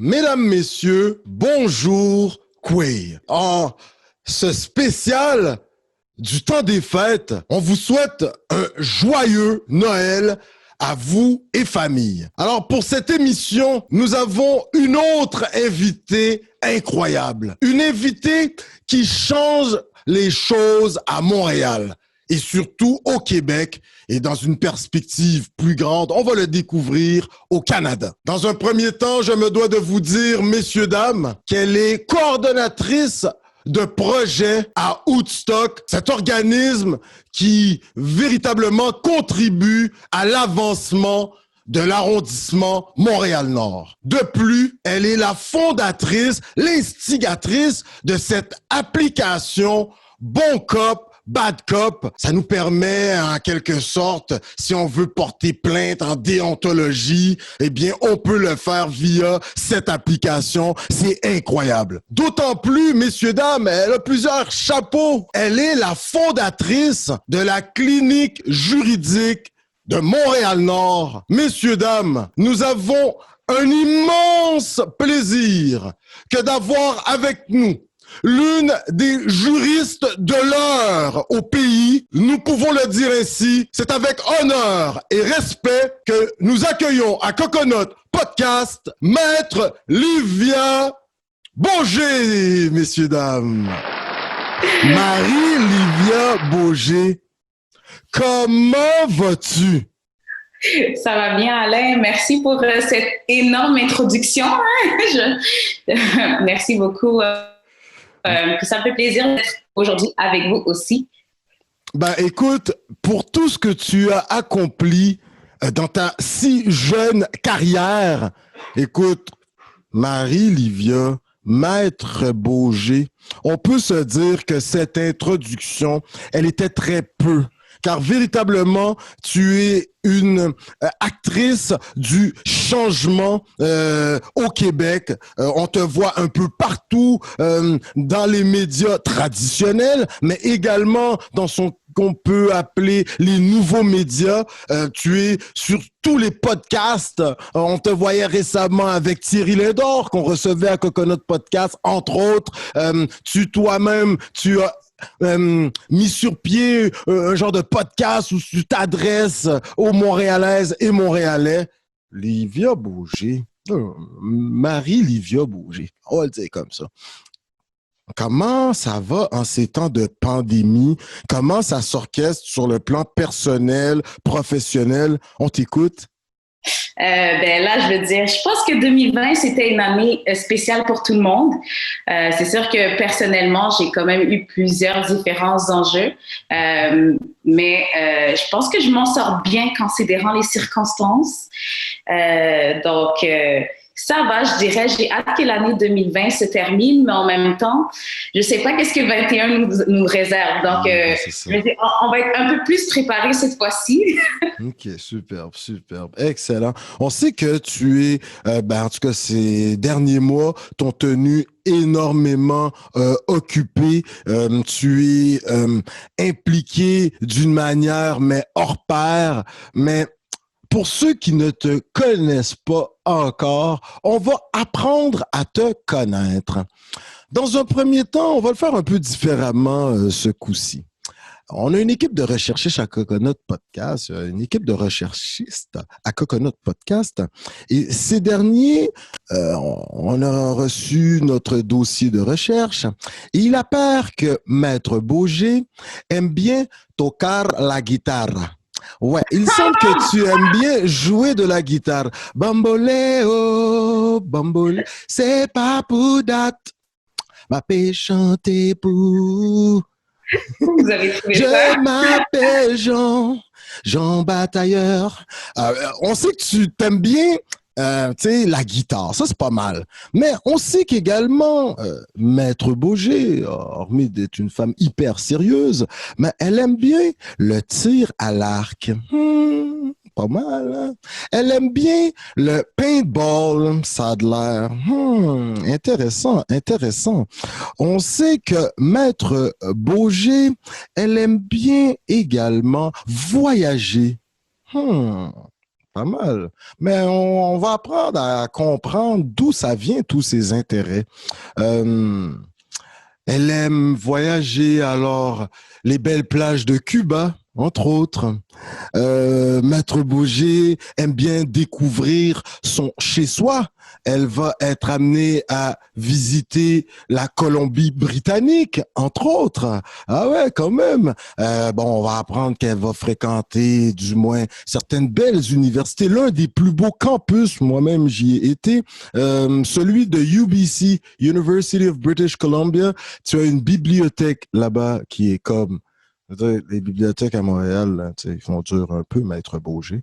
Mesdames, Messieurs, bonjour, Quay. En ce spécial du temps des fêtes, on vous souhaite un joyeux Noël à vous et famille. Alors, pour cette émission, nous avons une autre invitée incroyable. Une invitée qui change les choses à Montréal et surtout au Québec et dans une perspective plus grande, on va le découvrir au Canada. Dans un premier temps, je me dois de vous dire, messieurs, dames, qu'elle est coordonnatrice de projet à Woodstock, cet organisme qui véritablement contribue à l'avancement de l'arrondissement Montréal-Nord. De plus, elle est la fondatrice, l'instigatrice de cette application Bon Cop, Bad Cop. Ça nous permet, en quelque sorte, si on veut porter plainte en déontologie, eh bien, on peut le faire via cette application. C'est incroyable. D'autant plus, messieurs, dames, elle a plusieurs chapeaux. Elle est la fondatrice de la clinique juridique de Montréal-Nord. Messieurs, dames, nous avons un immense plaisir que d'avoir avec nous l'une des juristes de l'heure au pays. Nous pouvons le dire ainsi, c'est avec honneur et respect que nous accueillons à Coconut Podcast Maître Livia Beaugé, messieurs, dames. Marie-Livia Beaugé, comment vas-tu? Ça va bien, Alain. Merci pour cette énorme introduction. Merci beaucoup. Ça me fait plaisir d'être aujourd'hui avec vous aussi. Ben, écoute, pour tout ce que tu as accompli dans ta si jeune carrière, écoute, Marie-Livia, Maître Beaugé, on peut se dire que cette introduction, elle était très peu. Car véritablement, tu es une actrice du changement au Québec. On te voit un peu partout dans les médias traditionnels, mais également dans ce qu'on peut appeler les nouveaux médias. Tu es sur tous les podcasts. On te voyait récemment avec Thierry Lindor, qu'on recevait à Coconut Podcast, entre autres. Toi-même, tu as mis sur pied un genre de podcast où tu t'adresses aux Montréalaises et Montréalais. Livia Beaugé, Marie-Livia Beaugé, on va le dire comme ça. Comment ça va en ces temps de pandémie? Comment ça s'orchestre sur le plan personnel, professionnel? On t'écoute? Là, je veux dire, je pense que 2020, c'était une année spéciale pour tout le monde. C'est sûr que personnellement, j'ai quand même eu plusieurs différents enjeux, mais je pense que je m'en sors bien considérant les circonstances. Ça va, je dirais, j'ai hâte que l'année 2020 se termine, mais en même temps, je ne sais pas qu'est-ce que 2021 nous réserve. Donc, je veux dire, on va être un peu plus préparés cette fois-ci. OK, superbe, superbe. Excellent. On sait que tu es, en tout cas, ces derniers mois, t'ont tenu énormément occupé. Tu es impliqué d'une manière, mais hors pair. Mais pour ceux qui ne te connaissent pas encore, on va apprendre à te connaître. Dans un premier temps, on va le faire un peu différemment ce coup-ci. On a une équipe de recherchistes à Coconut Podcast, une équipe de recherchistes à Coconut Podcast. Et ces derniers, on a reçu notre dossier de recherche. Et il apparaît que Maître Beaugé aime bien tocar la guitare. Ouais, il semble que tu aimes bien jouer de la guitare. Bamboleo, bamboleo, c'est pas pour date. Ma paix chanter pour. Vous avez trouvé ça? Je m'appelle Jean, Jean Batailleur. On sait que tu t'aimes bien la guitare, ça c'est pas mal. Mais on sait qu'également, Maître Beaugé, hormis d'être une femme hyper sérieuse, mais elle aime bien le tir à l'arc. Pas mal, hein? Elle aime bien le paintball, ça a de l'air. Intéressant, intéressant. On sait que Maître Beaugé, elle aime bien également voyager. Pas mal. Mais on va apprendre à comprendre d'où ça vient, tous ces intérêts. Euh, Elle aime voyager, alors les belles plages de Cuba, entre autres. Maître Boger aime bien découvrir son chez-soi. Elle va être amenée à visiter la Colombie-Britannique, entre autres. Ah ouais, quand même. Bon, on va apprendre qu'elle va fréquenter, du moins, certaines belles universités. L'un des plus beaux campus, moi-même, j'y ai été, celui de UBC, University of British Columbia. Tu as une bibliothèque là-bas qui est comme les bibliothèques à Montréal, là, ils font dur un peu, Maître Boger.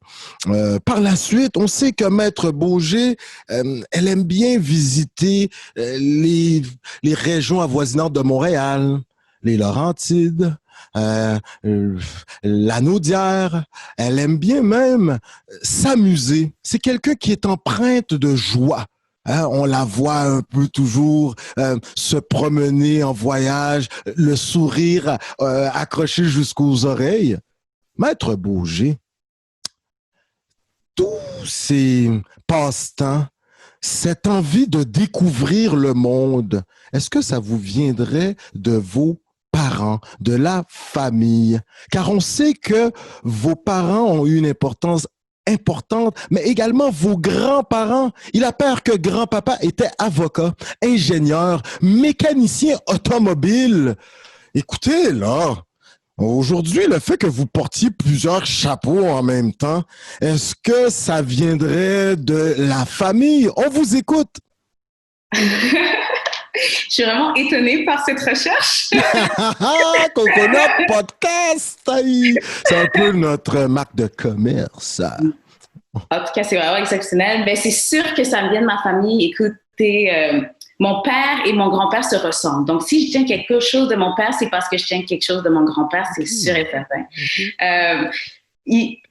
Par la suite, on sait que Maître Boger, elle aime bien visiter les régions avoisinantes de Montréal, les Laurentides, la Naudière. Elle aime bien même s'amuser. C'est quelqu'un qui est empreinte de joie. Hein, on la voit un peu toujours se promener en voyage, le sourire accroché jusqu'aux oreilles. Maître Boger, tous ces passe-temps, cette envie de découvrir le monde, est-ce que ça vous viendrait de vos parents, de la famille? Car on sait que vos parents ont eu une importante, mais également vos grands-parents. Il a peur que grand-papa était avocat, ingénieur, mécanicien automobile. Écoutez, là, aujourd'hui, le fait que vous portiez plusieurs chapeaux en même temps, est-ce que ça viendrait de la famille? On vous écoute. Je suis vraiment étonnée par cette recherche. Coconut Podcast! C'est un peu notre marque de commerce. En tout cas, c'est vraiment exceptionnel. Ben, c'est sûr que ça me vient de ma famille. Écoutez, mon père et mon grand-père se ressemblent. Donc, si je tiens quelque chose de mon père, c'est parce que je tiens quelque chose de mon grand-père, c'est sûr et certain.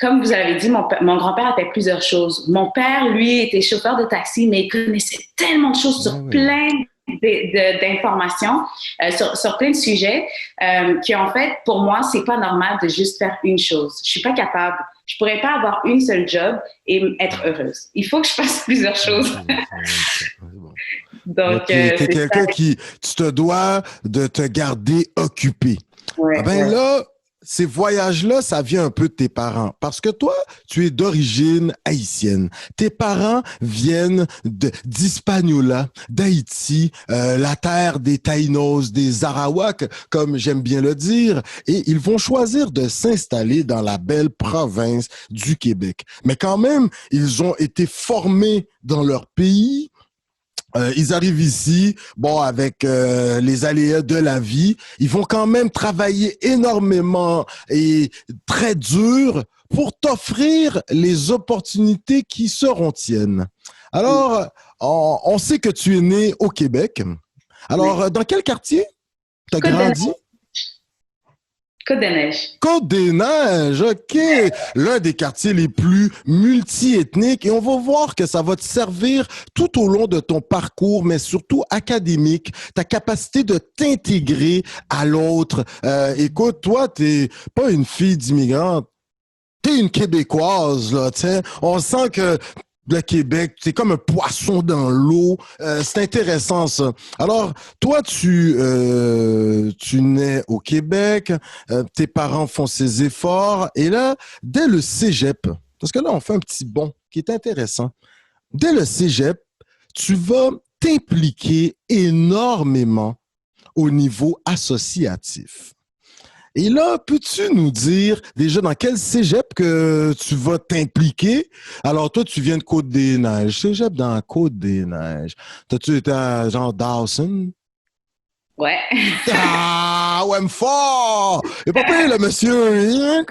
Comme vous avez dit, mon grand-père a fait plusieurs choses. Mon père, lui, était chauffeur de taxi, mais il connaissait tellement de choses sur plein d'informations, sur plein de sujets, qu'en fait, pour moi, c'est pas normal de juste faire une chose. Je suis pas capable. Je pourrais pas avoir une seule job et être heureuse. Il faut que je fasse plusieurs choses. Donc, t'es quelqu'un qui, tu te dois de te garder occupé. Ouais, là, ces voyages-là, ça vient un peu de tes parents. Parce que toi, tu es d'origine haïtienne. Tes parents viennent d'Hispaniola, d'Haïti, la terre des Taïnos, des Arawaks, comme j'aime bien le dire. Et ils vont choisir de s'installer dans la belle province du Québec. Mais quand même, ils ont été formés dans leur pays. Ils arrivent ici, bon, avec les aléas de la vie. Ils vont quand même travailler énormément et très dur pour t'offrir les opportunités qui seront tiennes. Alors, on sait que tu es né au Québec. Alors, dans quel quartier tu as grandi? Côte-des-Neiges. Côte-des-Neiges, OK. L'un des quartiers les plus multiethniques. Et on va voir que ça va te servir tout au long de ton parcours, mais surtout académique, ta capacité de t'intégrer à l'autre. Écoute, toi, t'es pas une fille d'immigrante. T'es une Québécoise, là, t'sais. On sent que le Québec, c'est comme un poisson dans l'eau. C'est intéressant, ça. Alors, toi, tu nais au Québec, tes parents font ces efforts, et là, dès le cégep, parce que là, on fait un petit bond qui est intéressant. Dès le cégep, tu vas t'impliquer énormément au niveau associatif. Et là, peux-tu nous dire déjà dans quel cégep que tu vas t'impliquer? Alors, toi, tu viens de Côte-des-Neiges. Cégep dans la Côte-des-Neiges. T'as-tu été à genre Dawson? Ouais. Ah, ouais, fort! Et pas payé, le monsieur.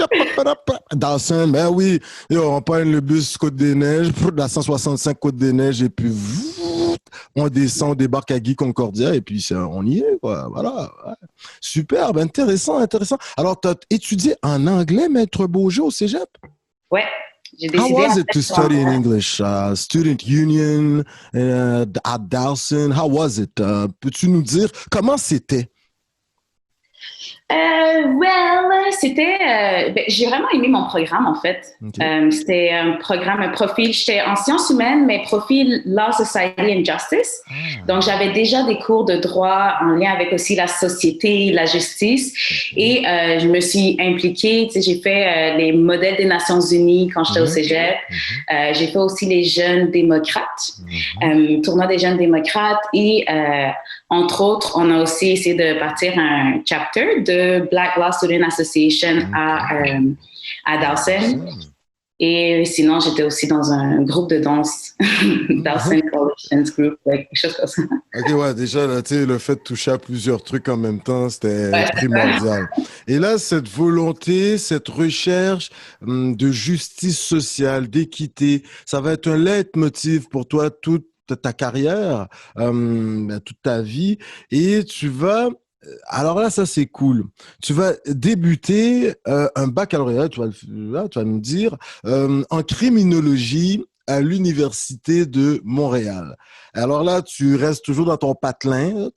Dawson, ben oui. Yo, on prend le bus Côte-des-Neiges, la 165 Côte-des-Neiges, et puis on descend, on débarque à Guy Concordia, et puis on y est, quoi. Voilà. Ouais. Superbe, intéressant, intéressant. Alors, tu as étudié en anglais, Maître Boger, au cégep? Ouais. J'ai How décidé was it to study in English? Student Union at Dawson, how was it? Peux-tu nous dire comment c'était? J'ai vraiment aimé mon programme, en fait. OK. C'était un programme, un profil, j'étais en sciences humaines, mais profil Law, Society and Justice. Donc, Ah, j'avais déjà des cours de droit en lien avec aussi la société, la justice. OK. Et je me suis impliquée, tu sais, j'ai fait les modèles des Nations Unies quand j'étais au Mhm, cégep. mhm, J'ai fait aussi les jeunes démocrates, mhm. tournoi des jeunes démocrates et entre autres, on a aussi essayé de partir un chapter de Black Law Student Association OK. à Ah, Dawson. Dawson. Et sinon, j'étais aussi dans un groupe de danse, Dawson College Dance Group, ouais, quelque chose comme ça. OK, ouais, déjà, là, tu sais, le fait de toucher à plusieurs trucs en même temps, c'était Ouais, c'est ça. primordial. Et là, cette volonté, cette recherche de justice sociale, d'équité, ça va être un leitmotiv pour toi toute ta carrière, toute ta vie. Et tu vas, alors là, ça, c'est cool. Tu vas débuter un baccalauréat, là, tu vas nous dire, en criminologie à l'Université de Montréal. Alors là, tu restes toujours dans ton patelin.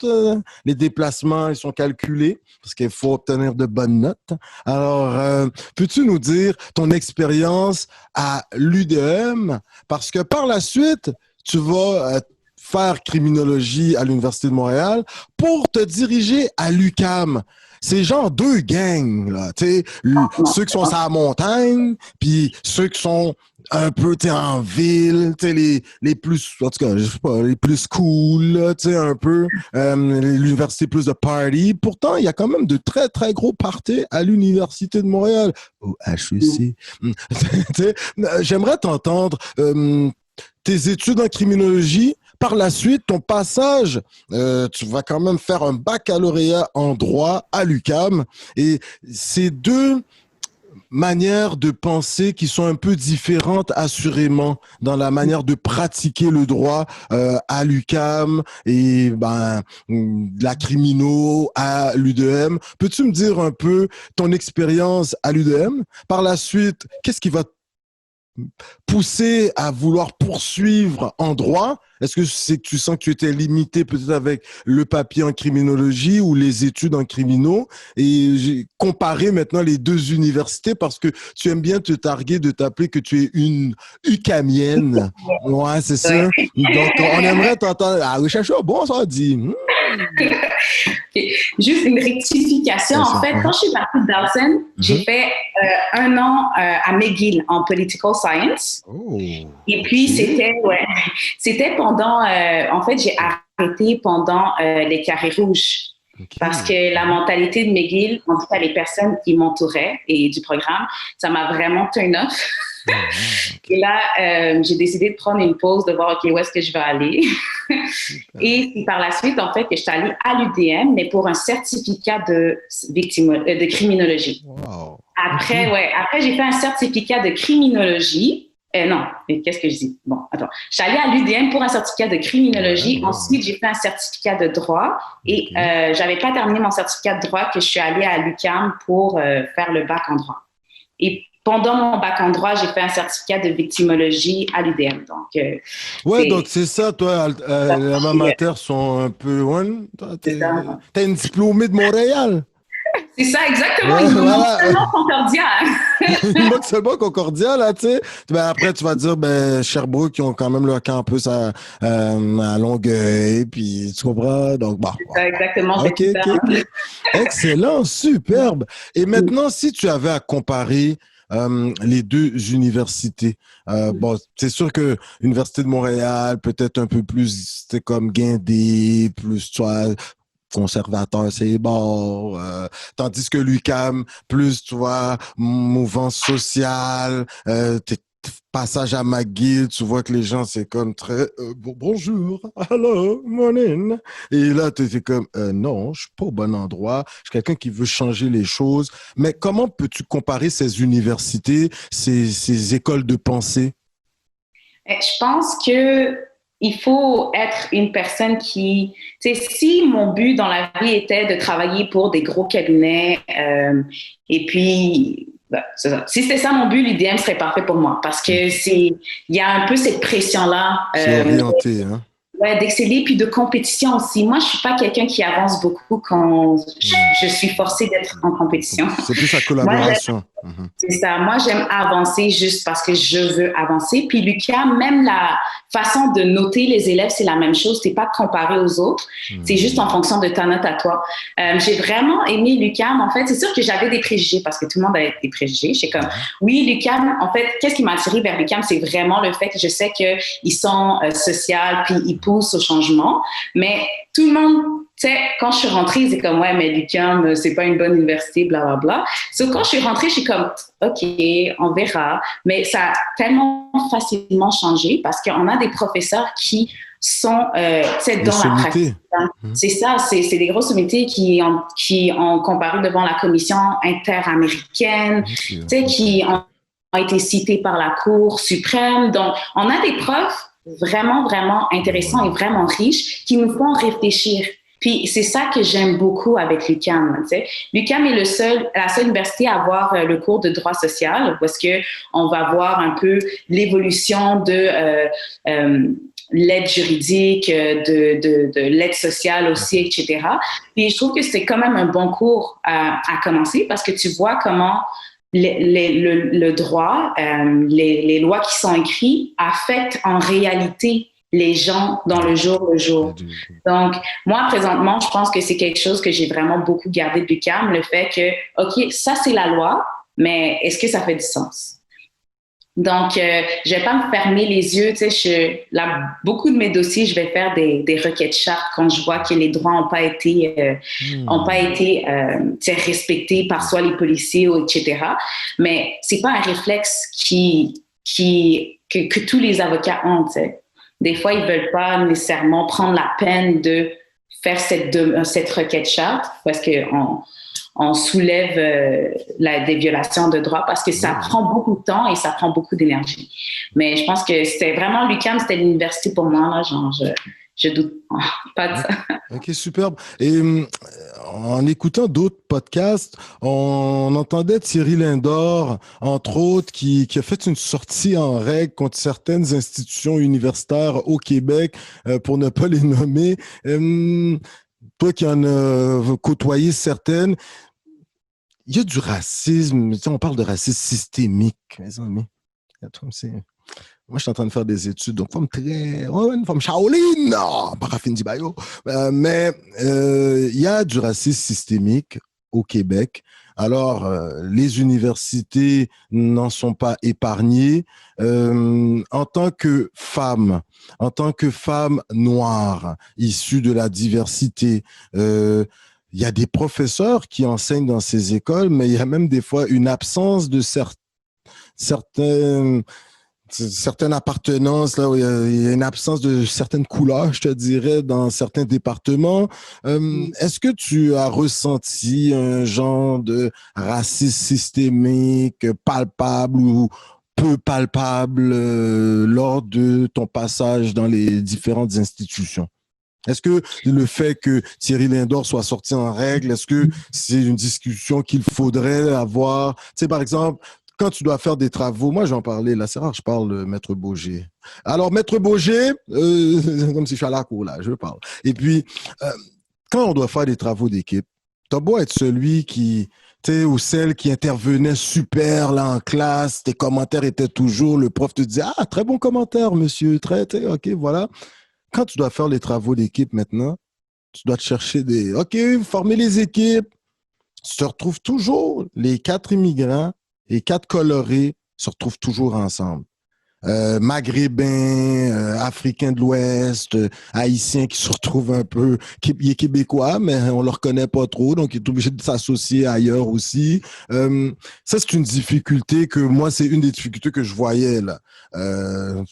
Les déplacements, ils sont calculés parce qu'il faut obtenir de bonnes notes. Alors, peux-tu nous dire ton expérience à l'UDM? Parce que par la suite, tu vas faire criminologie à l'Université de Montréal pour te diriger à l'UQAM. C'est genre deux gangs, là, tu sais, Non, ceux qui sont sur la montagne, puis ceux qui sont un peu, tu sais, en ville, tu sais, les plus, en tout cas, je sais pas, les plus cool, là, tu sais, un peu, l'université plus de party. Pourtant, il y a quand même de très, très gros parties à l'Université de Montréal, au non. HEC. Tu sais, j'aimerais t'entendre, tes études en criminologie, par la suite, ton passage, tu vas quand même faire un baccalauréat en droit à l'UQAM. Et ces deux manières de penser qui sont un peu différentes, assurément, dans la manière de pratiquer le droit à l'UQAM et ben, la crimino à l'UDM. Peux-tu me dire un peu ton expérience à l'UDM? Par la suite, qu'est-ce qui va poussé à vouloir poursuivre en droit? Est-ce que c'est que tu sens que tu étais limité peut-être avec le papier en criminologie ou les études en criminaux? Et j'ai comparé maintenant les deux universités parce que tu aimes bien te targuer de t'appeler que tu es une UQAMienne. Ouais, c'est Ouais. ça. Donc, on aimerait t'entendre. Ah oui, Chacho, bon, ça dit. Ok. Juste une rectification. C'est En ça. fait, quand je suis partie de Dawson, j'ai Mhm. fait un an à McGill en political science. Oh, Et puis, OK. c'était pendant, en fait, j'ai arrêté pendant les carrés rouges. Parce OK. que la mentalité de McGill, en tout cas les personnes qui m'entouraient et du programme, ça m'a vraiment turn off. Oh, wow. OK. Et là, j'ai décidé de prendre une pause, de voir, OK, où est-ce que je vais aller. Super. Et c'est par la suite, en fait, que je suis allée à l'UDM, mais pour un certificat de criminologie. Wow. Après, OK. ouais, après, j'ai fait un certificat de criminologie. Non, mais qu'est-ce que je dis? Bon, attends. Je suis allée à l'UDM pour un certificat de Ouais, criminologie. ouais, ouais. Ensuite, j'ai fait un certificat de droit et OK. j'avais pas terminé mon certificat de droit que je suis allée à l'UQAM pour faire le bac en droit. Et pendant mon bac en droit, j'ai fait un certificat de victimologie à l'UDM. Donc, Ouais, donc c'est c'est ça, toi, les alma mater sont un peu. Ouais, toi, c'est ça. t'es une diplômée de Montréal. C'est ça, exactement. Ouais, Il me manque voilà. seulement Concordia. Il manque seulement Concordia, là, tu sais. Ben, après, tu vas dire, ben, Sherbrooke, ils ont quand même leur campus à Longueuil, puis tu comprends? Donc, bon, C'est bon. ça, exactement. C'est OK, super. OK, OK. Excellent, superbe. Et maintenant, si tu avais à comparer les deux universités, bon, c'est sûr que l'Université de Montréal, peut-être un peu plus, c'était comme Guindé, plus, tu vois, conservateur, c'est bon. Tandis que l'UQAM, plus, tu vois, mouvance sociale, passage à McGill, tu vois que les gens, c'est comme très bonjour, hello, morning. Et là, tu es comme non, je suis pas au bon endroit. Je suis quelqu'un qui veut changer les choses. Mais comment peux-tu comparer ces universités, ces écoles de pensée? Je pense que il faut être une personne qui, tu sais, si mon but dans la vie était de travailler pour des gros cabinets, et puis, ben, c'est ça. Si c'était ça mon but, l'IDM serait parfait pour moi parce que OK. il y a un peu cette pression-là. C'est orienté, hein? Ouais, d'exceller, puis de compétition aussi. Moi, je suis pas quelqu'un qui avance beaucoup quand je suis forcée d'être en compétition. C'est plus la Moi, collaboration. c'est ça. Moi, j'aime avancer juste parce que je veux avancer. Puis l'UQAM, même la façon de noter les élèves, c'est la même chose. C'est pas comparé aux autres. C'est juste en fonction de ta note à toi. J'ai vraiment aimé l'UQAM. En fait, c'est sûr que j'avais des préjugés parce que tout le monde a des préjugés. J'étais comme, oui, l'UQAM, en fait, qu'est-ce qui m'a attiré vers l'UQAM? C'est vraiment le fait que je sais qu'ils sont sociaux puis ils poussent au changement. Mais tout le monde, tu sais, quand je suis rentrée, c'est comme, ouais, mais l'UQAM, c'est pas une bonne université, blablabla. So, quand je suis rentrée, je suis comme, OK, on verra. Mais ça a tellement facilement changé parce qu'on a des professeurs qui sont dans la pratique. C'est ça, c'est des grosses sommités qui ont comparé devant la commission interaméricaine, qui ont été cités par la Cour suprême. Donc, on a des profs vraiment, vraiment intéressants et vraiment riches qui nous font réfléchir. Puis c'est ça que j'aime beaucoup avec l'UQAM. L'UQAM est la seule université à avoir le cours de droit social, parce que on va voir un peu l'évolution de l'aide juridique, de l'aide sociale aussi, etc. Puis je trouve que c'est quand même un bon cours à commencer parce que tu vois comment le droit, les lois qui sont écrites affectent en réalité les gens dans le jour le jour. Donc, moi, présentement, je pense que c'est quelque chose que j'ai vraiment beaucoup gardé de l'UQAM, le fait que, OK, ça, c'est la loi, mais est-ce que ça fait du sens? Donc, je vais pas me fermer les yeux. Tu sais, beaucoup de mes dossiers, je vais faire des requêtes chartes quand je vois que les droits n'ont pas été, respectés par soit les policiers ou etc. Mais c'est pas un réflexe que tous les avocats ont. Tu sais. Des fois, ils veulent pas nécessairement prendre la peine de faire cette requête charte parce qu'on soulève des violations de droits parce que ça prend beaucoup de temps et ça prend beaucoup d'énergie. Mais je pense que c'était vraiment l'UQAM, c'était l'université pour moi. Là, genre, je doute pas de ça. OK, superbe. Et en écoutant d'autres podcasts, on entendait Thierry Lindor, entre autres, qui a fait une sortie en règle contre certaines institutions universitaires au Québec, pour ne pas les nommer. Toi qui en as côtoyé certaines, il y a du racisme. On parle de racisme systémique, mes amis. Moi, je suis en train de faire des études, donc une femme Shaolin, parafine Dibayo. Mais il y a du racisme systémique au Québec. Alors, les universités n'en sont pas épargnées. En tant que femme noire, issue de la diversité, il y a des professeurs qui enseignent dans ces écoles, mais il y a même des fois une absence de certaines appartenances, là, où il y a une absence de certaines couleurs, je te dirais, dans certains départements. Est-ce que tu as ressenti un genre de racisme systémique palpable ou peu palpable lors de ton passage dans les différentes institutions? Est-ce que le fait que Thierry Lindor soit sorti en règle, est-ce que c'est une discussion qu'il faudrait avoir? Tu sais, par exemple, quand tu dois faire des travaux, moi j'en parlais, là c'est rare, je parle Maître Boger. Alors Maître Boger, comme si je suis à la cour là, je parle. Et puis, quand on doit faire des travaux d'équipe, t'as beau être celui qui, tu sais, ou celle qui intervenait super là en classe, tes commentaires étaient toujours, le prof te disait, ah, très bon commentaire monsieur, ok, voilà. Quand tu dois faire les travaux d'équipe maintenant, tu dois te chercher OK, former les équipes. Tu te retrouves toujours, les 4 immigrants et 4 colorés se retrouvent toujours ensemble. Maghrébins, Africains de l'Ouest, Haïtiens qui se retrouvent un peu, il est québécois, mais on ne le reconnaît pas trop, donc il est obligé de s'associer ailleurs aussi. Ça, c'est une difficulté c'est une des difficultés que je voyais là.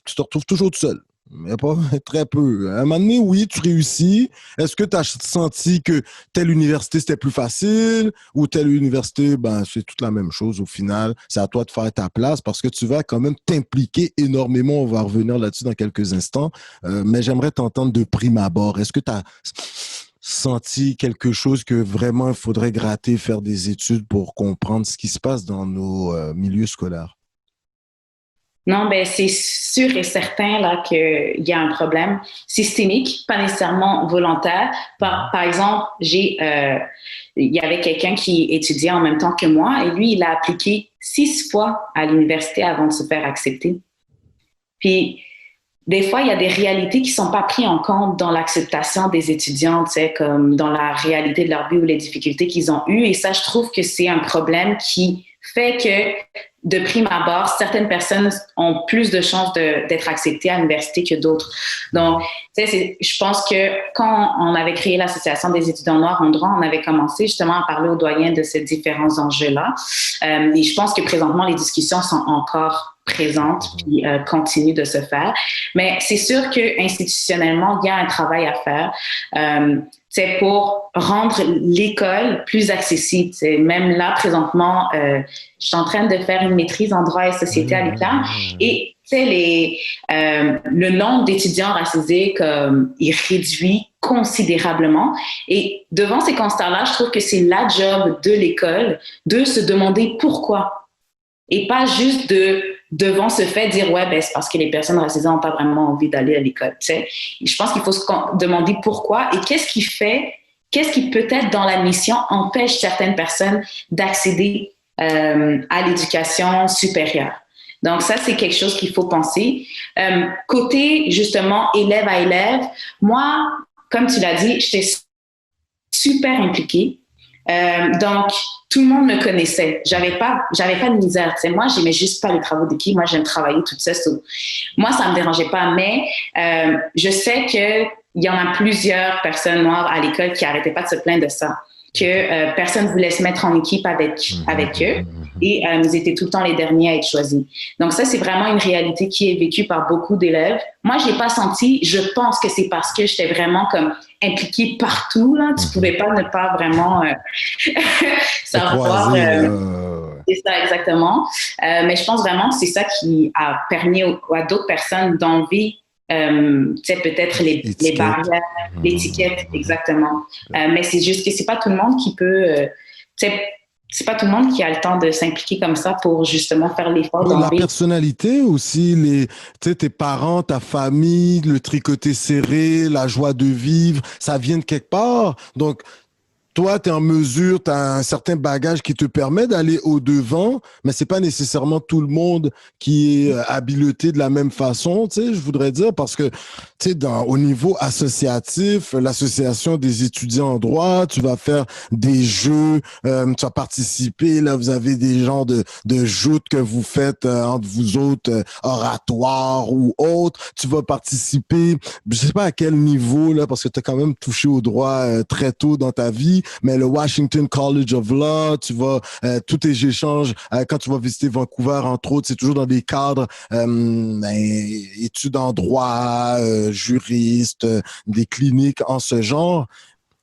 Tu te retrouves toujours tout seul. Mais pas très peu. À un moment donné, oui, tu réussis. Est-ce que tu as senti que telle université, c'était plus facile ou telle université, c'est toute la même chose au final. C'est à toi de faire ta place parce que tu vas quand même t'impliquer énormément. On va revenir là-dessus dans quelques instants. Mais j'aimerais t'entendre de prime abord. Est-ce que tu as senti quelque chose que vraiment il faudrait gratter, faire des études pour comprendre ce qui se passe dans nos milieux scolaires? Non, ben c'est sûr et certain là qu'il y a un problème systémique, pas nécessairement volontaire. Par exemple, il y avait quelqu'un qui étudiait en même temps que moi et lui, il a appliqué 6 fois à l'université avant de se faire accepter. Puis des fois, il y a des réalités qui sont pas prises en compte dans l'acceptation des étudiants, tu sais, comme dans la réalité de leur vie ou les difficultés qu'ils ont eues. Et ça, je trouve que c'est un problème qui fait que, de prime abord, certaines personnes ont plus de chances d'être acceptées à l'université que d'autres. Donc, tu sais, je pense que quand on avait créé l'Association des étudiants noirs en droit, on avait commencé justement à parler aux doyens de ces différents enjeux-là. Et je pense que présentement, les discussions sont encore présentes puis continuent de se faire. Mais c'est sûr que institutionnellement, il y a un travail à faire. C'est pour rendre l'école plus accessible. C'est même là, présentement, je suis en train de faire une maîtrise en droit et société à l'UQAM. Et le nombre d'étudiants racisés, il réduit considérablement. Et devant ces constats-là, je trouve que c'est la job de l'école de se demander pourquoi. Et pas juste devant ce fait dire ouais ben c'est parce que les personnes racisées n'ont pas vraiment envie d'aller à l'école, tu sais. Je pense qu'il faut se demander pourquoi et qu'est-ce qui peut-être dans la mission empêche certaines personnes d'accéder à l'éducation supérieure. Donc ça c'est quelque chose qu'il faut penser. Côté justement élève à élève, moi comme tu l'as dit, j'étais super impliquée. Donc, tout le monde me connaissait. J'avais pas de misère. Tu sais, moi, j'aimais juste pas les travaux d'équipe. Moi, j'aime travailler toute seule. Moi, ça me dérangeait pas. Mais je sais que il y en a plusieurs personnes noires à l'école qui arrêtaient pas de se plaindre de ça, que personne voulait se mettre en équipe avec eux et nous étaient tout le temps les derniers à être choisis. Donc ça, c'est vraiment une réalité qui est vécue par beaucoup d'élèves. Moi, je l'ai pas senti. Je pense que c'est parce que j'étais vraiment comme impliquée partout. Là. Tu pouvais pas ne pas vraiment savoir. C'est ça, exactement. Mais je pense vraiment que c'est ça qui a permis à d'autres personnes d'enlever peut-être les barrières, l'étiquette, exactement. Mais c'est juste que c'est pas tout le monde qui peut, c'est pas tout le monde qui a le temps de s'impliquer comme ça pour justement faire l'effort d'enlever. La personnalité aussi, tes parents, ta famille, le tricoté serré, la joie de vivre, ça vient de quelque part. Donc, toi, tu es en mesure, tu as un certain bagage qui te permet d'aller au-devant, mais c'est pas nécessairement tout le monde qui est habilité de la même façon, tu sais, je voudrais dire, parce que, tu sais, au niveau associatif, l'association des étudiants en droit, tu vas faire des jeux, tu vas participer, là, vous avez des genres de joutes que vous faites entre vous autres, oratoires ou autres, tu vas participer, je sais pas à quel niveau, là, parce que tu as quand même touché au droit très tôt dans ta vie, mais le Washington College of Law, tu vas, tous tes échanges, quand tu vas visiter Vancouver, entre autres, c'est toujours dans des cadres, études en droit, juristes, des cliniques en ce genre.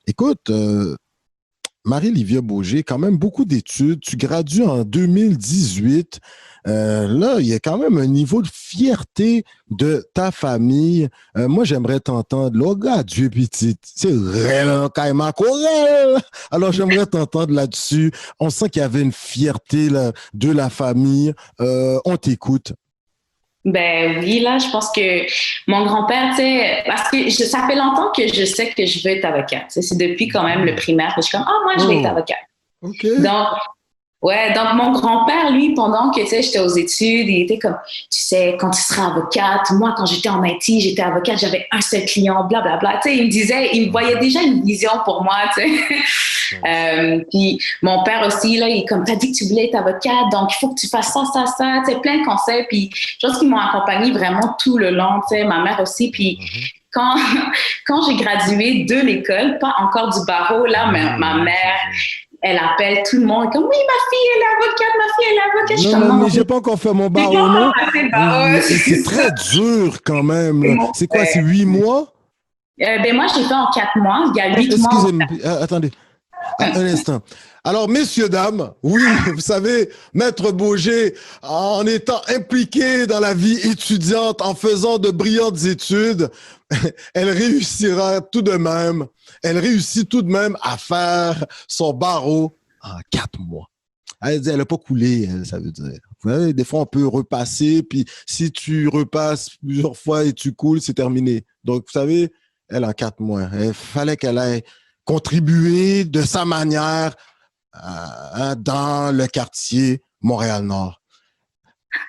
Écoute, Marie-Livia Beaugé, quand même beaucoup d'études. Tu gradues en 2018. Là, il y a quand même un niveau de fierté de ta famille. Moi, j'aimerais t'entendre. Là, gars, Dieu petit, c'est réel, quand même, alors, j'aimerais t'entendre là-dessus. On sent qu'il y avait une fierté là, de la famille. On t'écoute. Ben oui, là, je pense que mon grand-père, tu sais, parce que ça fait longtemps que je sais que je veux être avocate. C'est depuis quand même le primaire que je suis comme, moi, je vais être avocate. Okay. Donc mon grand-père, lui, pendant que, tu sais, j'étais aux études, il était comme, tu sais, quand tu seras avocate, moi, quand j'étais en IT, j'étais avocate, j'avais un seul client, blablabla. Tu sais, il voyait déjà une vision pour moi, tu sais. Puis mon père aussi, là, il est comme, t'as dit que tu voulais être avocate, donc il faut que tu fasses ça, tu sais, plein de conseils. Puis je pense qu'ils m'ont accompagnée vraiment tout le long, tu sais, ma mère aussi. Puis quand j'ai gradué de l'école, pas encore du barreau, là, mais ma mère, elle appelle tout le monde comme, oui, ma fille, elle est avocate, ma fille, elle est avocate. Non, mais j'ai pas encore fait mon barreau, non? C'est très dur quand même. C'est quoi, c'est 8 mois? Moi, j'ai fait en 4 mois. Il y a 8 mois. Excusez-moi, attendez. Un instant. Alors, messieurs, dames, oui, vous savez, Maître Beaugé, en étant impliqué dans la vie étudiante, en faisant de brillantes études, elle réussira tout de même. Elle réussit tout de même à faire son barreau en 4 mois. Elle n'a pas coulé, ça veut dire. Vous savez, des fois, on peut repasser, puis si tu repasses plusieurs fois et tu coules, c'est terminé. Donc, vous savez, elle en 4 mois. Il fallait qu'elle ait contribué de sa manière dans le quartier Montréal-Nord.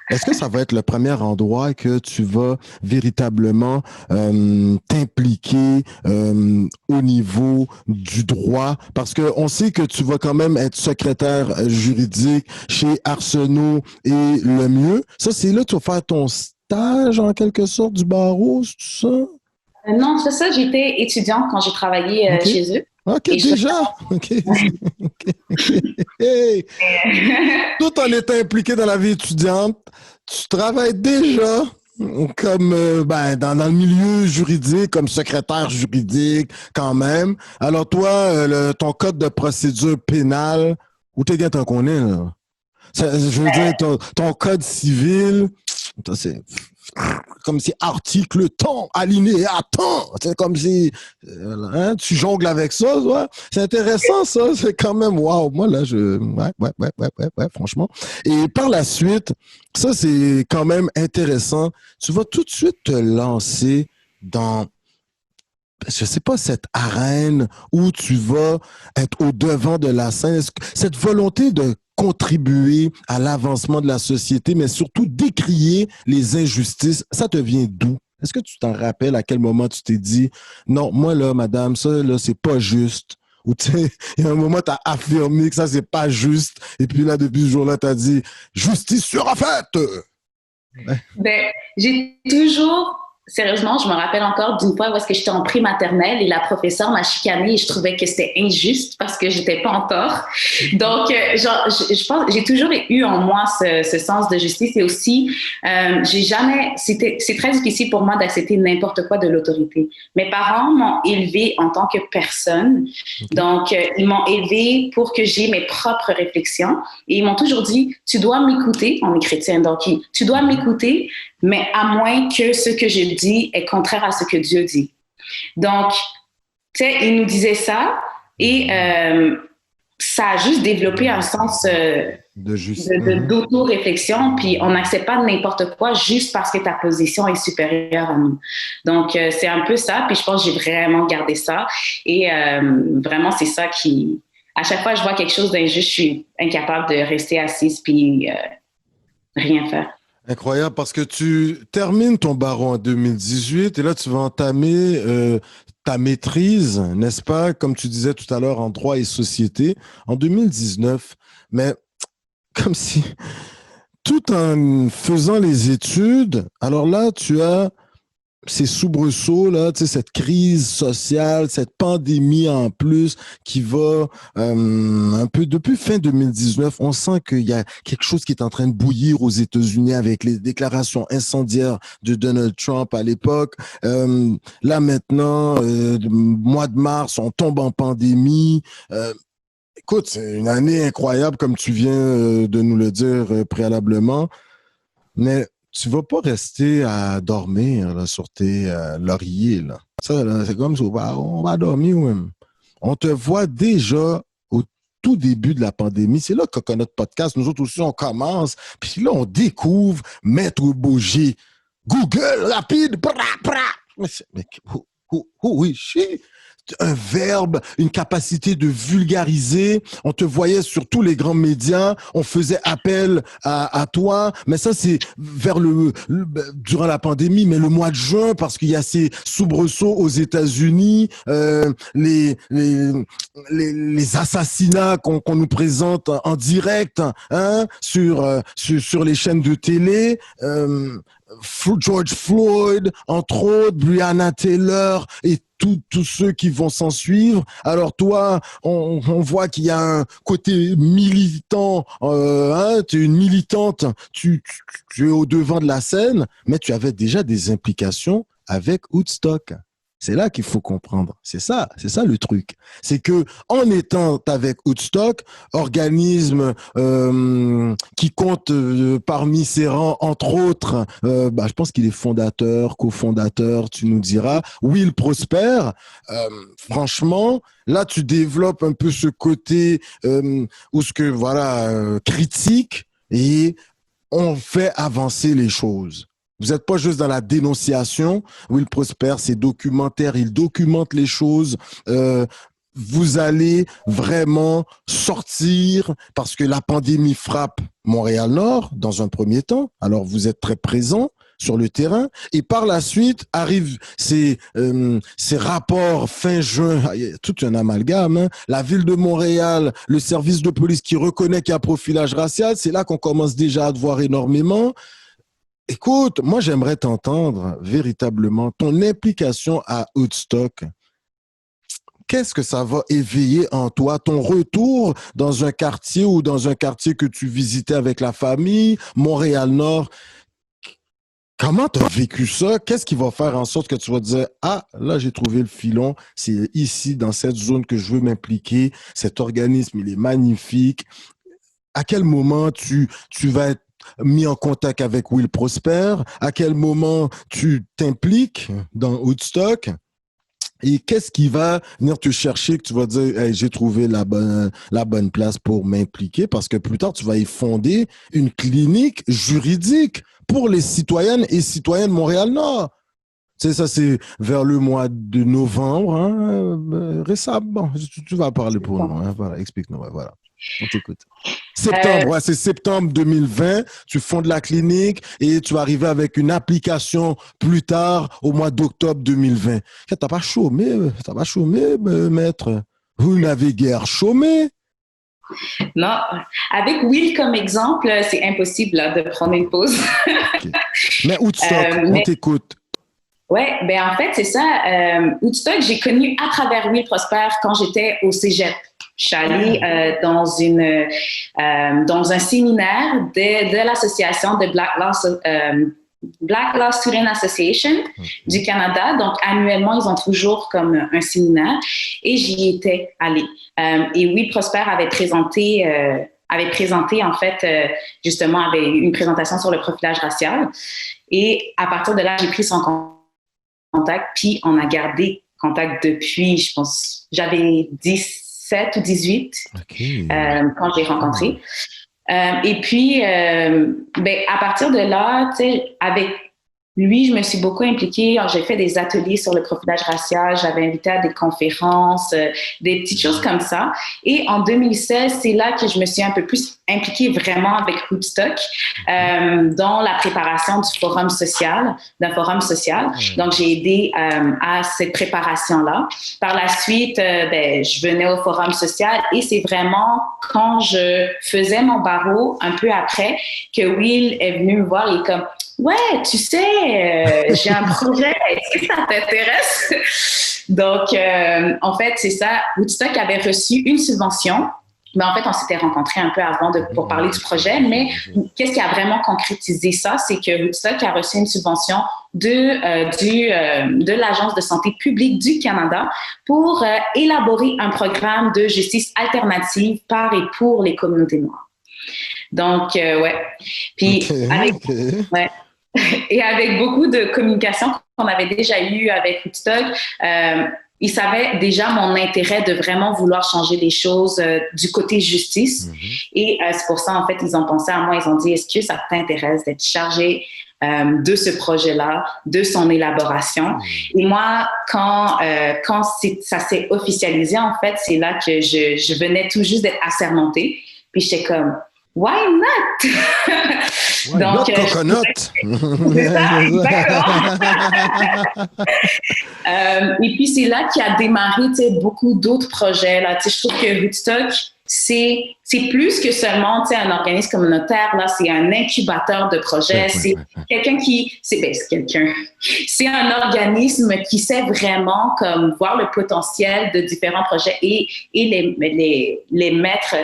Est-ce que ça va être le premier endroit que tu vas véritablement t'impliquer au niveau du droit? Parce qu'on sait que tu vas quand même être secrétaire juridique chez Arsenault et Lemieux. Ça, c'est là que tu vas faire ton stage en quelque sorte du barreau, c'est tout ça? Non, c'est ça, j'étais étudiante quand j'ai travaillé OK. chez eux. OK, Et déjà. OK. OK. Hey. Tout en étant impliqué dans la vie étudiante, tu travailles déjà comme dans le milieu juridique, comme secrétaire juridique quand même. Alors toi, ton code de procédure pénale, où t'es bien t'en connais, là? Je veux dire, ton code civil, c'est comme si article temps, alinéa temps. C'est comme si tu jongles avec ça. Ouais. C'est intéressant, ça. C'est quand même wow. Moi, là, ouais, franchement. Et par la suite, ça, c'est quand même intéressant. Tu vas tout de suite te lancer dans je sais pas, cette arène où tu vas être au devant de la scène, cette volonté de contribuer à l'avancement de la société, mais surtout décrier les injustices, ça te vient d'où? Est-ce que tu t'en rappelles à quel moment tu t'es dit, non, moi là, madame, ça là, c'est pas juste. Ou tu sais, il y a un moment, tu as affirmé que ça, c'est pas juste. Et puis là, depuis ce jour-là, tu as dit, justice sera faite. Ouais. Ben, j'ai toujours, sérieusement, je me rappelle encore d'une fois où est-ce que j'étais en pré-maternelle et la professeure m'a chicanée et je trouvais que c'était injuste parce que j'étais pas en tort. Donc, je pense, j'ai toujours eu en moi ce sens de justice et aussi, j'ai jamais, c'est très difficile pour moi d'accepter n'importe quoi de l'autorité. Mes parents m'ont élevée en tant que personne. Okay. Donc, ils m'ont élevée pour que j'ai mes propres réflexions et ils m'ont toujours dit, tu dois m'écouter, on est chrétien, donc tu dois m'écouter, mais à moins que ce que je dis est contraire à ce que Dieu dit. Donc, tu sais, il nous disait ça et ça a juste développé un sens d'auto-réflexion, puis on n'accepte pas n'importe quoi juste parce que ta position est supérieure à nous. Donc, c'est un peu ça, puis je pense que j'ai vraiment gardé ça et vraiment, c'est ça qui... À chaque fois que je vois quelque chose d'injuste, je suis incapable de rester assise puis rien faire. Incroyable, parce que tu termines ton barreau en 2018 et là, tu vas entamer ta maîtrise, n'est-ce pas, comme tu disais tout à l'heure, en droit et société en 2019. Mais comme si, tout en faisant les études, alors là, tu as ces soubresauts, là, tu sais, cette crise sociale, cette pandémie en plus qui va un peu depuis fin 2019, on sent qu'il y a quelque chose qui est en train de bouillir aux États-Unis avec les déclarations incendiaires de Donald Trump à l'époque. Là maintenant, mois de mars, on tombe en pandémie. Écoute, c'est une année incroyable comme tu viens de nous le dire préalablement, mais tu vas pas rester à dormir là, sur tes lauriers. Là. Ça, là, c'est comme ça, on va dormir même. On te voit déjà au tout début de la pandémie. C'est là que Coconut Podcast, nous autres aussi, on commence. Puis là, on découvre Maître Bougé. Google, rapide, bra, bra. Mais oui, un verbe, une capacité de vulgariser. On te voyait sur tous les grands médias. On faisait appel à toi. Mais ça, c'est durant la pandémie, mais le mois de juin, parce qu'il y a ces soubresauts aux États-Unis, les assassinats qu'on nous présente en direct, hein, sur les chaînes de télé. George Floyd, entre autres, Breonna Taylor et tous ceux qui vont s'en suivre. Alors toi, on voit qu'il y a un côté militant, hein, tu es une militante, tu es au devant de la scène, mais tu avais déjà des implications avec Woodstock. C'est là qu'il faut comprendre. C'est ça le truc. C'est que en étant avec Woodstock, organisme qui compte parmi ses rangs, entre autres, je pense qu'il est fondateur, cofondateur, tu nous diras. Will Prosper, franchement, là tu développes un peu ce côté critique et on fait avancer les choses. Vous n'êtes pas juste dans la dénonciation. Will Prosper, c'est documentaire, il documente les choses. Vous allez vraiment sortir parce que la pandémie frappe Montréal-Nord dans un premier temps. Alors, vous êtes très présent sur le terrain. Et par la suite, arrivent ces rapports fin juin, tout un amalgame. Hein. La ville de Montréal, le service de police qui reconnaît qu'il y a profilage racial, c'est là qu'on commence déjà à te voir énormément. Écoute, moi, j'aimerais t'entendre véritablement ton implication à Woodstock. Qu'est-ce que ça va éveiller en toi? Ton retour dans un quartier ou dans un quartier que tu visitais avec la famille, Montréal-Nord, comment tu as vécu ça? Qu'est-ce qui va faire en sorte que tu vas te dire, ah, là, j'ai trouvé le filon, c'est ici, dans cette zone que je veux m'impliquer, cet organisme, il est magnifique. À quel moment tu vas être mis en contact avec Will Prosper? À quel moment tu t'impliques dans Woodstock? Et qu'est-ce qui va venir te chercher que tu vas dire, hey, j'ai trouvé la bonne place pour m'impliquer parce que plus tard, tu vas y fonder une clinique juridique pour les citoyennes et citoyens de Montréal-Nord. Tu sais, ça, c'est vers le mois de novembre, hein, récemment. Bon, tu vas parler pour nous. Hein, voilà, explique-nous. Ouais, voilà. On t'écoute. Septembre, ouais, c'est septembre 2020. Tu fondes la clinique et tu vas arriver avec une application plus tard au mois d'octobre 2020. T'as pas chômé, maître. Vous n'avez guère chômé. Non, avec Will comme exemple, c'est impossible là, de prendre une pause. Okay. Mais Woodstock, on t'écoute. Oui, ben en fait, c'est ça. Woodstock, j'ai connu à travers Will Prosper quand j'étais au cégep. Je suis allée dans un séminaire de l'association de Black Law Student Association du Canada. Donc, annuellement, ils ont toujours comme un séminaire et j'y étais allée. Et Will Prosper avait présenté en fait, justement, avait une présentation sur le profilage racial. Et à partir de là, j'ai pris son contact, puis on a gardé contact depuis, je pense, j'avais 17 ou 18 quand je l'ai rencontré. Et puis, à partir de là, tu sais, avec lui, je me suis beaucoup impliquée. J'ai fait des ateliers sur le profilage racial. J'avais invité à des conférences, des petites choses comme ça. Et en 2016, c'est là que je me suis un peu plus impliquée vraiment avec Woodstock dans la préparation d'un forum social. Donc, j'ai aidé à cette préparation-là. Par la suite, je venais au forum social et c'est vraiment quand je faisais mon barreau, un peu après, que Will est venu me voir et comme ouais, tu sais, j'ai un projet, est-ce que ça t'intéresse? Donc, en fait, c'est ça. Woodstock avait reçu une subvention. Mais en fait, on s'était rencontrés un peu avant pour parler du projet. Mais qu'est-ce qui a vraiment concrétisé ça? C'est que Woodstock a reçu une subvention de l'Agence de santé publique du Canada pour élaborer un programme de justice alternative par et pour les communautés noires. Donc, ouais. Puis, ouais. Et avec beaucoup de communication qu'on avait déjà eu avec Woodstock, ils savaient déjà mon intérêt de vraiment vouloir changer les choses du côté justice. Et c'est pour ça, en fait, ils ont pensé à moi. Ils ont dit, est-ce que ça t'intéresse d'être chargé de ce projet-là, de son élaboration? Et moi, quand ça s'est officialisé, en fait, c'est là que je venais tout juste d'être assermentée. Puis j'étais comme, why not? Why not coconut? C'est ça, exactement. Et puis, c'est là qu'il a démarré beaucoup d'autres projets. Là. Je trouve que Woodstock, c'est plus que seulement un organisme communautaire. Là, c'est un incubateur de projets. C'est quelqu'un qui... C'est un organisme qui sait vraiment comme, voir le potentiel de différents projets et les mettre,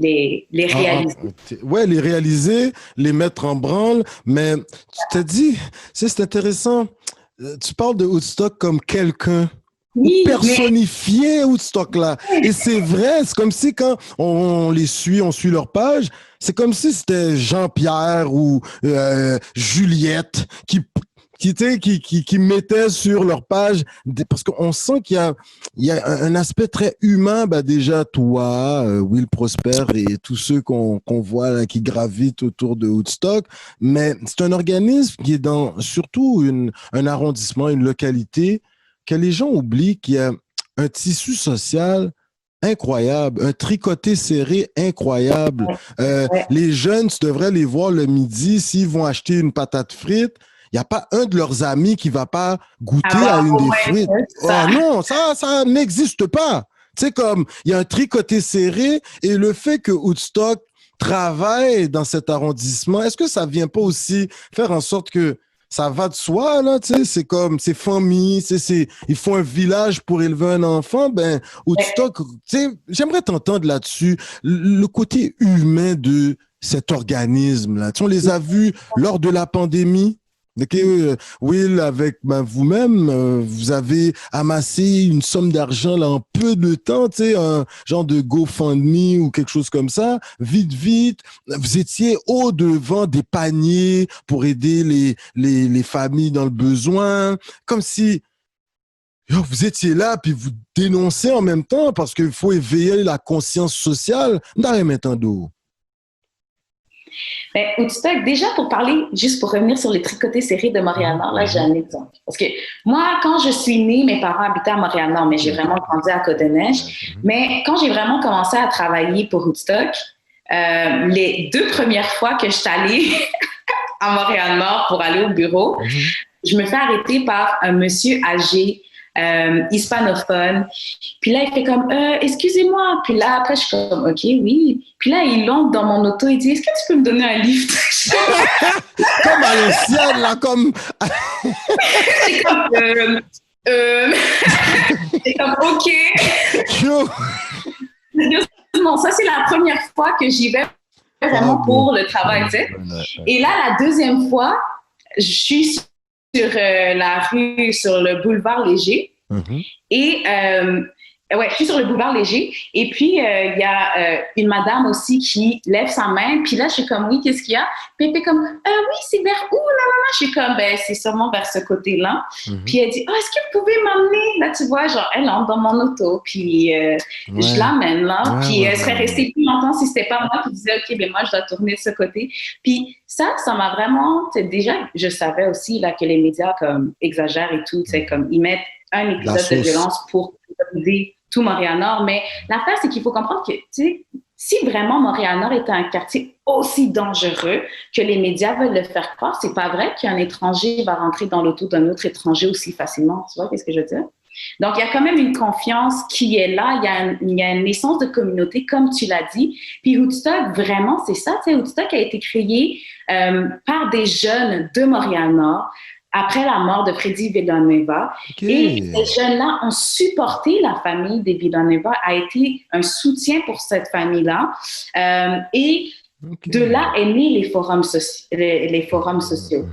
les réaliser. Ouais, les réaliser, les mettre en branle. Mais tu t'es dit, c'est intéressant. Tu parles de Woodstock comme quelqu'un. Oui, personnifié Woodstock là. Et c'est vrai, c'est comme si quand on suit leur page, c'est comme si c'était Jean-Pierre ou Juliette qui mettaient sur leur page, parce qu'on sent il y a un aspect très humain, déjà toi, Will Prosper et tous ceux qu'on voit là, qui gravitent autour de Woodstock, mais c'est un organisme qui est dans surtout un arrondissement, une localité, que les gens oublient qu'il y a un tissu social incroyable, un tricoté serré incroyable. Ouais. Les jeunes, tu devrais les voir le midi, s'ils vont acheter une patate frite, il n'y a pas un de leurs amis qui va pas goûter à une des frites. Oh non, ça n'existe pas. Tu sais, comme, il y a un tricoté serré et le fait que Woodstock travaille dans cet arrondissement, est-ce que ça vient pas aussi faire en sorte que ça va de soi, là, tu sais, c'est comme, c'est famille, il faut un village pour élever un enfant, Woodstock, tu sais, j'aimerais t'entendre là-dessus, le côté humain de cet organisme-là. Tu sais, on les a vus lors de la pandémie. Okay, Will, avec vous-même, vous avez amassé une somme d'argent là, en peu de temps, tu sais, un genre de GoFundMe ou quelque chose comme ça. Vite, vite, vous étiez au-devant des paniers pour aider les familles dans le besoin, comme si vous étiez là puis vous dénoncez en même temps parce qu'il faut éveiller la conscience sociale. N'arrête maintenant d'eau. Woodstock, déjà pour parler, juste pour revenir sur les tricotés serrés de Montréal-Nord, là, j'ai un exemple. Parce que moi, quand je suis née, mes parents habitaient à Montréal-Nord, mais j'ai vraiment grandi à Côte-des-Neiges. Mais quand j'ai vraiment commencé à travailler pour Woodstock, les 2 premières fois que je suis allée à Montréal-Nord pour aller au bureau, je me fais arrêter par un monsieur âgé, hispanophone. Puis là, il fait comme, excusez-moi. Puis là, après, je suis comme, OK, oui. Puis là, il entre dans mon auto, il dit, est-ce que tu peux me donner un lift? Comme à l'ancienne, là, comme... C'est comme, c'est comme, OK. Non, ça, c'est la première fois que j'y vais vraiment pour le travail, tu sais. Et là, la deuxième fois, je suis sur la rue, sur le boulevard Léger. Et je suis sur le boulevard Léger. Et puis, il y a une madame aussi qui lève sa main. Puis là, je suis comme, oui, qu'est-ce qu'il y a? Puis elle fait comme, oui, c'est vers où, là, maman? Je suis comme, c'est sûrement vers ce côté-là. Puis elle dit, est-ce que vous pouvez m'emmener? Là, tu vois, genre, elle entre dans mon auto. Puis je l'amène, là. Puis elle serait restée plus longtemps si c'était pas moi qui disais, OK, moi, je dois tourner de ce côté. Puis ça m'a vraiment, déjà, je savais aussi là, que les médias comme exagèrent et tout, comme ils mettent un épisode de violence pour culpabiliser tout Montréal-Nord. Mais l'affaire, c'est qu'il faut comprendre que, tu sais, si vraiment Montréal-Nord était un quartier aussi dangereux que les médias veulent le faire croire, c'est pas vrai qu'un étranger va rentrer dans l'auto d'un autre étranger aussi facilement. Tu vois, qu'est-ce que je veux dire? Donc, il y a quand même une confiance qui est là. Il y a une naissance de communauté, comme tu l'as dit. Puis Woodstock, vraiment, c'est ça. Tu sais, Woodstock a été créé par des jeunes de Montréal-Nord après la mort de Freddy Villanueva. Et ces jeunes-là ont supporté la famille des Villanueva, a été un soutien pour cette famille-là. De là est né les forums sociaux.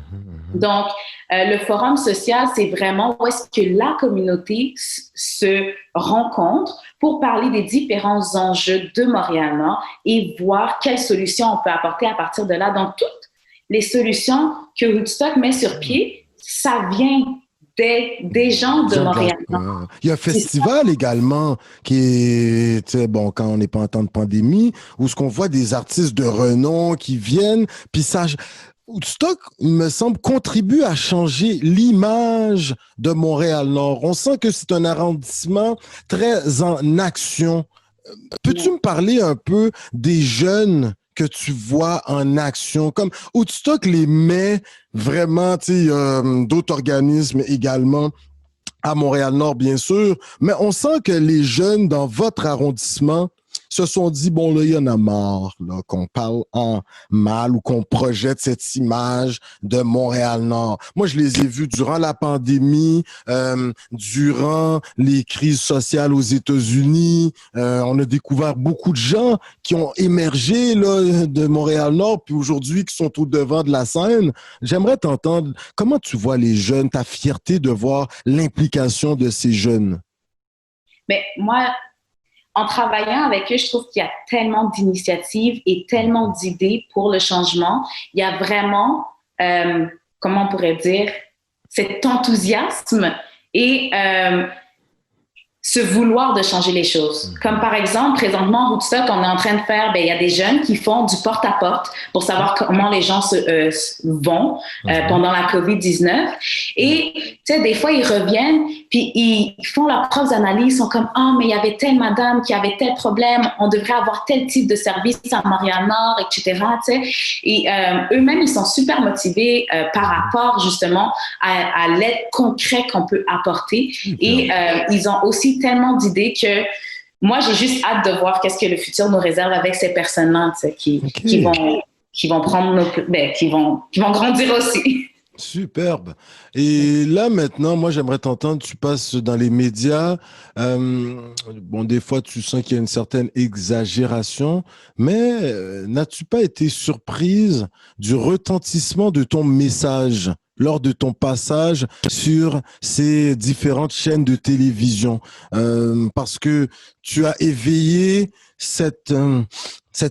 Donc, le forum social, c'est vraiment où est-ce que la communauté se rencontre pour parler des différents enjeux de Montréal-Nord et voir quelles solutions on peut apporter à partir de là. Donc, toutes les solutions que Woodstock met sur pied, ça vient des gens de Montréal. Il y a un festival également qui est, tu sais, bon, quand on n'est pas en temps de pandémie, où ce qu'on voit des artistes de renom qui viennent, puis ça... Woodstock, il me semble, contribue à changer l'image de Montréal-Nord. On sent que c'est un arrondissement très en action. Peux-tu me parler un peu des jeunes que tu vois en action? Comme Woodstock les met vraiment, tu sais, d'autres organismes également à Montréal-Nord, bien sûr, mais on sent que les jeunes dans votre arrondissement se sont dit, bon, là, il y en a marre, là, qu'on parle en mal ou qu'on projette cette image de Montréal-Nord. Moi, je les ai vus durant la pandémie, durant les crises sociales aux États-Unis. On a découvert beaucoup de gens qui ont émergé là, de Montréal-Nord, puis aujourd'hui, qui sont au devant de la scène. J'aimerais t'entendre, comment tu vois les jeunes, ta fierté de voir l'implication de ces jeunes? Mais moi, en travaillant avec eux, je trouve qu'il y a tellement d'initiatives et tellement d'idées pour le changement. Il y a vraiment, comment on pourrait dire, cet enthousiasme et ce vouloir de changer les choses. Comme par exemple, présentement, à Woodstock, on est en train de faire, il y a des jeunes qui font du porte-à-porte pour savoir comment les gens vont pendant la COVID-19. Et, tu sais, des fois, ils reviennent, puis ils font leurs propres analyses, ils sont comme, mais il y avait telle madame qui avait tel problème, on devrait avoir tel type de service à Montréal-Nord, etc., tu sais. Et eux-mêmes, ils sont super motivés par rapport, justement, à l'aide concrète qu'on peut apporter. Et ils ont aussi tellement d'idées que moi, j'ai juste hâte de voir qu'est-ce que le futur nous réserve avec ces personnes-là, qui vont prendre qui vont grandir aussi. Superbe. Et là, maintenant, moi, j'aimerais t'entendre, tu passes dans les médias. Bon, des fois, tu sens qu'il y a une certaine exagération, mais n'as-tu pas été surprise du retentissement de ton message lors de ton passage sur ces différentes chaînes de télévision? Parce que tu as éveillé cette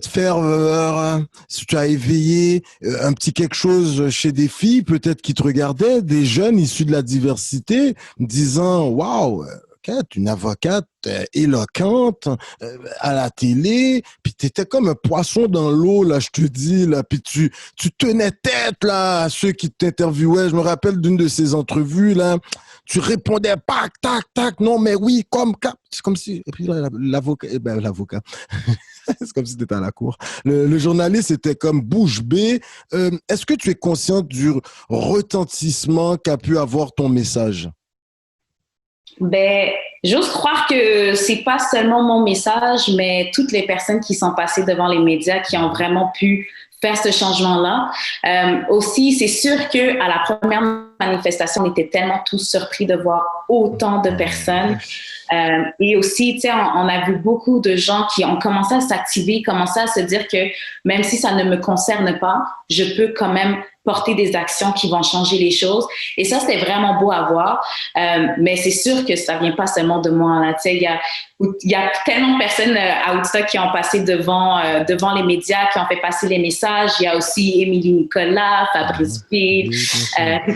ferveur, tu as éveillé un petit quelque chose chez des filles, peut-être qui te regardaient, des jeunes issus de la diversité, disant, waouh, une avocate éloquente à la télé, puis tu étais comme un poisson dans l'eau, là, je te dis, là, puis tu tenais tête, là, à ceux qui t'interviewaient. Je me rappelle d'une de ces entrevues, là, tu répondais, tac, tac, tac, non, mais oui, c'est comme si, et puis là, l'avocat, c'est comme si tu étais à la cour. Le journaliste était comme bouche bée. Est-ce que tu es consciente du retentissement qu'a pu avoir ton message? J'ose croire que c'est pas seulement mon message, mais toutes les personnes qui sont passées devant les médias qui ont vraiment pu faire ce changement-là. Aussi, c'est sûr que à la première manifestation, on était tellement tous surpris de voir autant de personnes. Et aussi, tu sais, on a vu beaucoup de gens qui ont commencé à s'activer, commencé à se dire que même si ça ne me concerne pas, je peux quand même porter des actions qui vont changer les choses. Et ça, c'était vraiment beau à voir. Mais c'est sûr que ça vient pas seulement de moi, là. Tu sais, il y a tellement de personnes à Woodstock qui ont passé devant les médias, qui ont fait passer les messages. Il y a aussi Émilie Nicolas, Fabrice Ville.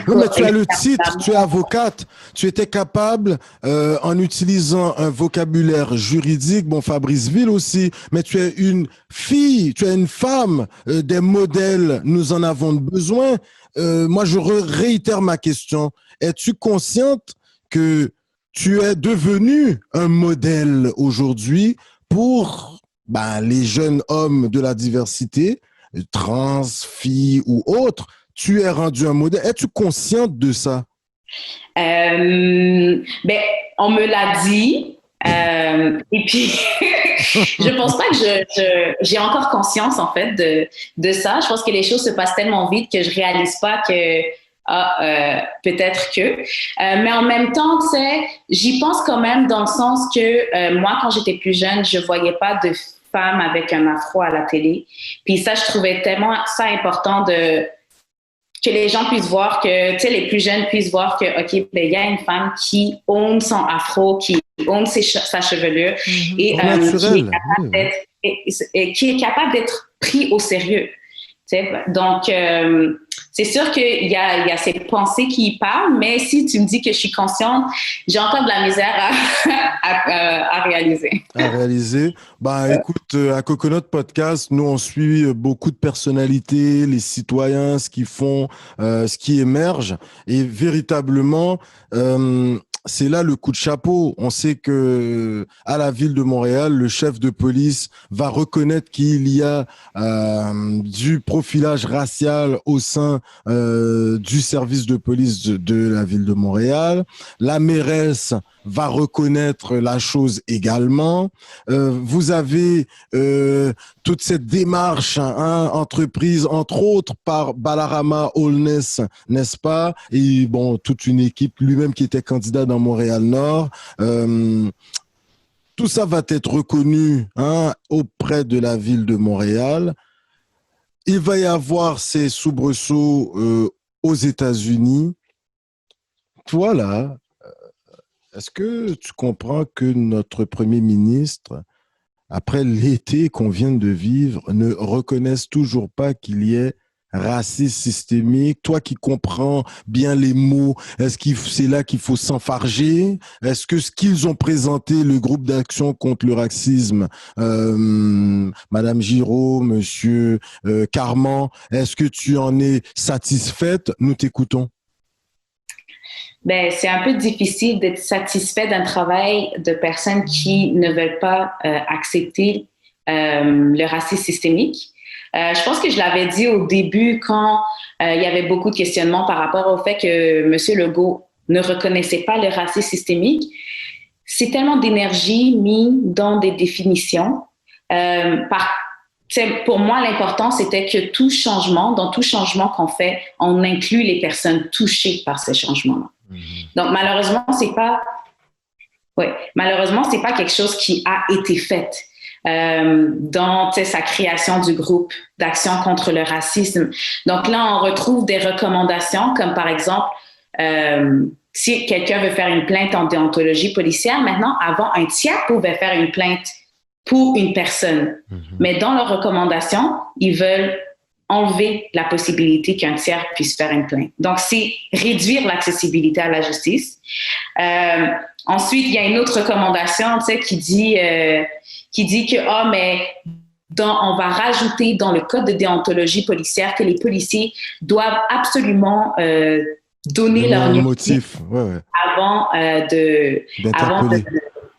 Non, mais tu as le titre, tu es avocate. Tu étais capable, en utilisant un vocabulaire juridique, bon, Fabrice Ville aussi, mais tu es une fille, tu es une femme, des modèles, nous en avons besoin. Moi, je réitère ma question. Es-tu consciente que tu es devenu un modèle aujourd'hui pour les jeunes hommes de la diversité, trans, filles ou autres? Tu es rendu un modèle. Es-tu consciente de ça? On me l'a dit. Et puis, je pense pas que j'ai encore conscience, en fait, de ça. Je pense que les choses se passent tellement vite que je réalise pas que peut-être que. Mais en même temps, tu sais, j'y pense quand même dans le sens que moi, quand j'étais plus jeune, je voyais pas de femme avec un afro à la télé. Puis ça, je trouvais tellement ça important que les gens puissent voir que, tu sais, les plus jeunes puissent voir que, OK, il y a une femme qui own son afro, qui own sa chevelure et qui est capable d'être pris au sérieux. Tu sais, donc, c'est sûr qu'il y a ces pensées qui y parlent, mais si tu me dis que je suis consciente, j'ai encore de la misère à réaliser. À réaliser. Écoute, à Coconut Podcast, nous, on suit beaucoup de personnalités, les citoyens, ce qu'ils font, ce qui émerge. Et véritablement, c'est là le coup de chapeau. On sait que à la ville de Montréal, le chef de police va reconnaître qu'il y a du profilage racial au sein du service de police de la ville de Montréal. La mairesse va reconnaître la chose également. Vous avez toute cette démarche entreprise, entre autres, par Balarama Holness, n'est-ce pas? Et bon, toute une équipe, lui-même qui était candidat dans Montréal-Nord. Tout ça va être reconnu auprès de la ville de Montréal. Il va y avoir ces soubresauts aux États-Unis. Toi, là, est-ce que tu comprends que notre Premier ministre, après l'été qu'on vient de vivre, ne reconnaisse toujours pas qu'il y ait racisme systémique? Toi qui comprends bien les mots, est-ce que c'est là qu'il faut s'enfarger? Est-ce que ce qu'ils ont présenté, le groupe d'action contre le racisme, Madame Giraud, Monsieur Carman, est-ce que tu en es satisfaite? Nous t'écoutons. Ben, c'est un peu difficile d'être satisfait d'un travail de personnes qui ne veulent pas accepter le racisme systémique. Je pense que je l'avais dit au début quand il y avait beaucoup de questionnements par rapport au fait que M. Legault ne reconnaissait pas le racisme systémique. C'est tellement d'énergie mis dans des définitions. Pour moi, l'important, c'était que dans tout changement qu'on fait, on inclut les personnes touchées par ces changements-là. Donc, malheureusement, c'est pas quelque chose qui a été fait dans sa création du groupe d'action contre le racisme. Donc là, on retrouve des recommandations comme par exemple, si quelqu'un veut faire une plainte en déontologie policière, maintenant, avant, un tiers pouvait faire une plainte pour une personne. Mais dans leurs recommandations, ils veulent enlever la possibilité qu'un tiers puisse faire une plainte. Donc, c'est réduire l'accessibilité à la justice. Ensuite, il y a une autre recommandation, qui dit que, mais on va rajouter dans le code de déontologie policière que les policiers doivent absolument donner leur motif avant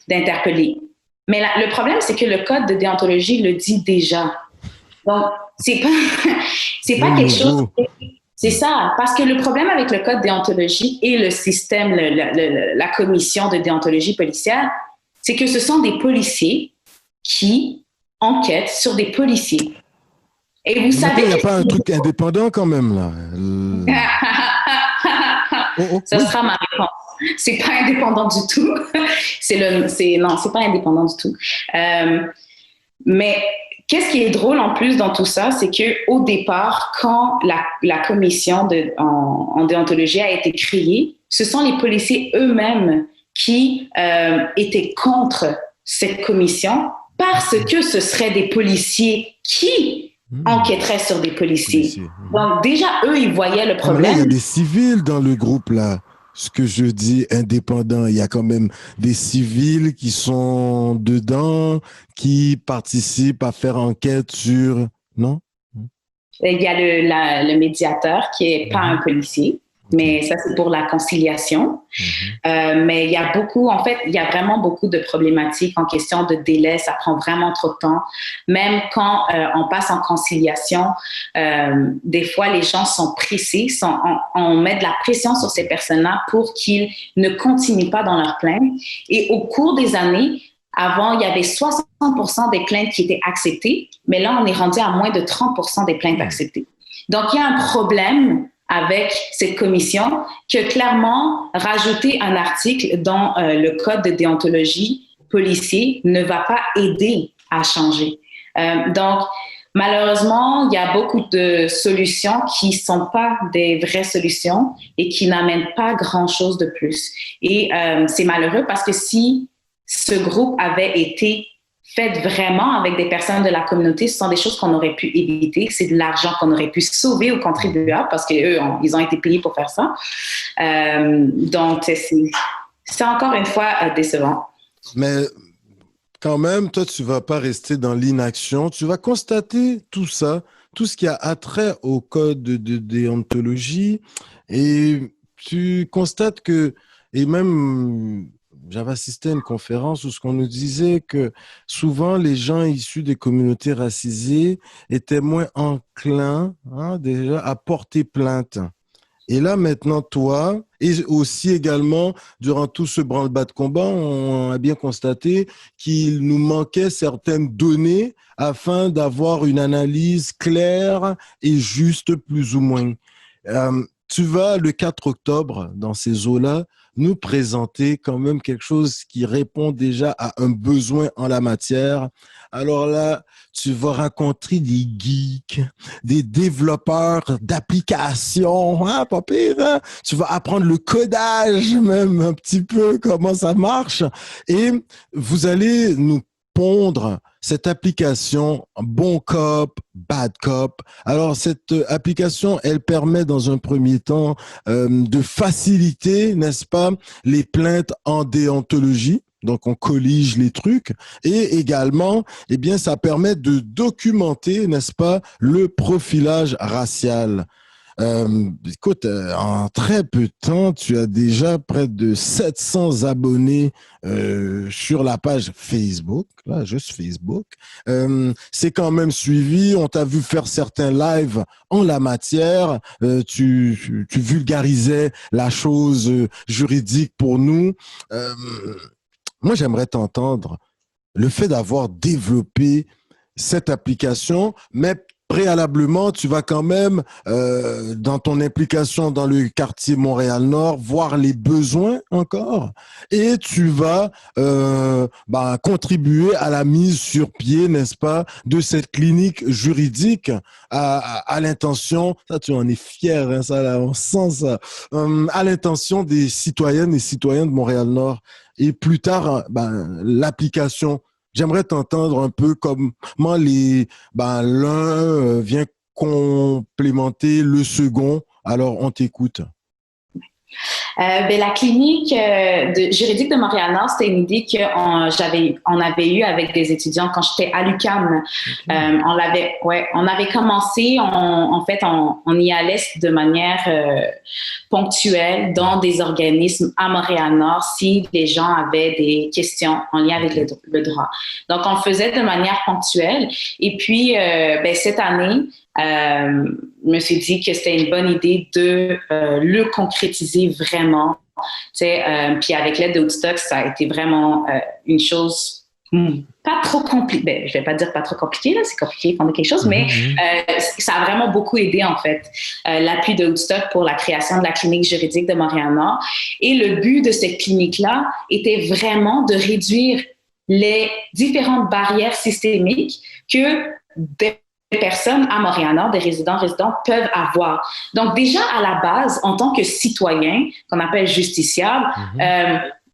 d'interpeller. Mais le problème, c'est que le code de déontologie le dit déjà. Donc, c'est pas quelque chose. C'est ça, parce que le problème avec le code de déontologie et le système, la commission de déontologie policière, c'est que ce sont des policiers qui enquêtent sur des policiers. Et vous savez... Il n'y a pas un truc indépendant quand même, là. Ça sera ma réponse. C'est pas indépendant du tout. Non, c'est pas indépendant du tout. Mais qu'est-ce qui est drôle en plus dans tout ça, c'est qu'au départ, quand la commission en déontologie a été créée, ce sont les policiers eux-mêmes qui étaient contre cette commission parce que ce seraient des policiers qui enquêteraient sur des policiers. Donc déjà, eux, ils voyaient le problème. Il y a des civils dans le groupe, là. Ce que je dis indépendant, il y a quand même des civils qui sont dedans, qui participent à faire enquête sur... Non? Il y a le médiateur qui n'est pas un policier, mais ça, c'est pour la conciliation. Mais il y a vraiment beaucoup de problématiques en question de délai. Ça prend vraiment trop de temps. Même quand on passe en conciliation, des fois, les gens sont pressés. On met de la pression sur ces personnes-là pour qu'ils ne continuent pas dans leur plainte. Et au cours des années, avant, il y avait 60% des plaintes qui étaient acceptées, mais là, on est rendu à moins de 30% des plaintes acceptées. Donc, il y a un problème avec cette commission que clairement, rajouter un article dans le code de déontologie policier ne va pas aider à changer. Donc, malheureusement, il y a beaucoup de solutions qui ne sont pas des vraies solutions et qui n'amènent pas grand-chose de plus. Et c'est malheureux parce que si ce groupe avait été fait vraiment avec des personnes de la communauté, ce sont des choses qu'on aurait pu éviter. C'est de l'argent qu'on aurait pu sauver aux contribuables parce qu'eux, ils ont été payés pour faire ça. Donc, c'est encore une fois décevant. Mais quand même, toi, tu ne vas pas rester dans l'inaction. Tu vas constater tout ça, tout ce qui a attrait au code de déontologie. Et tu constates que, et même... J'avais assisté à une conférence où ce qu'on nous disait que souvent les gens issus des communautés racisées étaient moins enclins déjà à porter plainte. Et là maintenant toi, et aussi également durant tout ce branle-bas de combat, on a bien constaté qu'il nous manquait certaines données afin d'avoir une analyse claire et juste plus ou moins. Tu vas le 4 octobre dans ces eaux-là nous présenter quand même quelque chose qui répond déjà à un besoin en la matière. Alors là, tu vas rencontrer des geeks, des développeurs d'applications, pas pire, hein? Tu vas apprendre le codage même un petit peu, comment ça marche. Et vous allez nous pondre cette application Bon Cop, Bad Cop. Alors, cette application, elle permet dans un premier temps de faciliter, n'est-ce pas, les plaintes en déontologie. Donc, on collige les trucs. Et également, eh bien, ça permet de documenter, n'est-ce pas, le profilage racial. Écoute, en très peu de temps, tu as déjà près de 700 abonnés sur la page Facebook, là, juste Facebook. C'est quand même suivi. On t'a vu faire certains lives en la matière. Tu vulgarisais la chose juridique pour nous. Moi, j'aimerais t'entendre le fait d'avoir développé cette application, mais préalablement, tu vas quand même, dans ton implication dans le quartier Montréal-Nord, voir les besoins encore et tu vas contribuer à la mise sur pied, n'est-ce pas, de cette clinique juridique à l'intention, ça tu en es fier, hein, ça là, on sent ça, à l'intention des citoyennes et citoyens de Montréal-Nord. Et plus tard, l'application. J'aimerais t'entendre un peu comment l'un vient complémenter le second. Alors, on t'écoute. La clinique juridique de Montréal-Nord, c'était une idée on avait eue avec des étudiants quand j'étais à l'UQAM. On avait commencé, on y allait de manière ponctuelle dans des organismes à Montréal-Nord si les gens avaient des questions en lien avec le droit. Donc, on le faisait de manière ponctuelle. Et puis, cette année, je me suis dit que c'était une bonne idée de le concrétiser vraiment. Puis avec l'aide de Woodstock, ça a été vraiment une chose pas trop compliquée. Je vais pas dire pas trop compliquée, là, c'est compliqué de prendre quelque chose, mais ça a vraiment beaucoup aidé, en fait, l'appui de Woodstock pour la création de la clinique juridique de Montréal-Nord. Et le but de cette clinique-là était vraiment de réduire les différentes barrières systémiques que des personnes à Montréal-Nord, des résidents peuvent avoir. Donc, déjà, à la base, en tant que citoyen, qu'on appelle justiciable,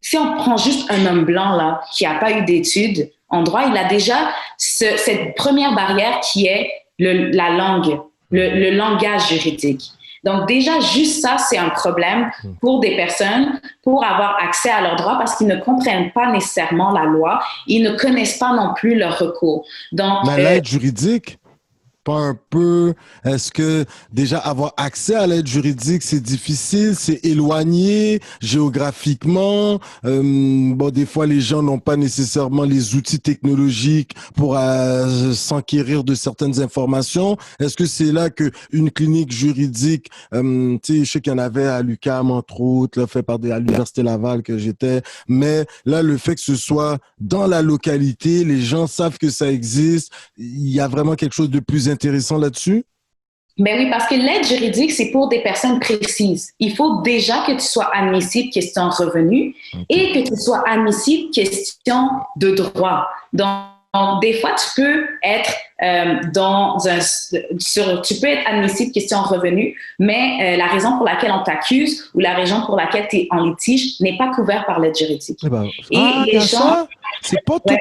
si on prend juste un homme blanc, là, qui n'a pas eu d'études en droit, il a déjà cette première barrière qui est la langue, le langage juridique. Donc, déjà, juste ça, c'est un problème pour des personnes pour avoir accès à leurs droits parce qu'ils ne comprennent pas nécessairement la loi. Ils ne connaissent pas non plus leur recours. Donc, l'aide juridique? Pas un peu, est-ce que déjà avoir accès à l'aide juridique, c'est difficile, c'est éloigné géographiquement? Des fois, les gens n'ont pas nécessairement les outils technologiques pour s'enquérir de certaines informations. Est-ce que c'est là que une clinique juridique, je sais qu'il y en avait à l'UQAM, entre autres, là, fait par à l'Université Laval que j'étais, mais là, le fait que ce soit dans la localité, les gens savent que ça existe, il y a vraiment quelque chose de plus intéressant là-dessus? Ben oui, parce que l'aide juridique, c'est pour des personnes précises. Il faut déjà que tu sois admissible question revenu et que tu sois admissible question de droit. Donc, des fois, tu peux être tu peux être admissible question revenu, mais la raison pour laquelle on t'accuse ou la raison pour laquelle tu es en litige n'est pas couverte par l'aide juridique. Les gens, ça? C'est pas tout.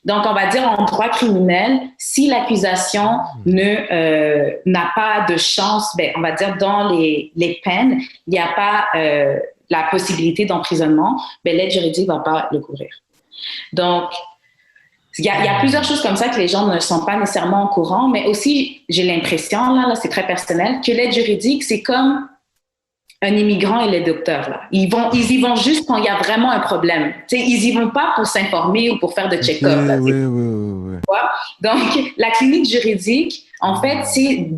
Donc, on va dire en droit criminel, si l'accusation n'a pas de chance, on va dire dans les peines, il n'y a pas la possibilité d'emprisonnement, l'aide juridique ne va pas le couvrir. Donc, il y a plusieurs choses comme ça que les gens ne sont pas nécessairement au courant, mais aussi, j'ai l'impression, là c'est très personnel, que l'aide juridique, c'est comme un immigrant et les docteurs. Là. Ils y vont juste quand il y a vraiment un problème. T'sais, ils y vont pas pour s'informer ou pour faire de check-up. Là, oui. Donc, la clinique juridique, en fait, c'est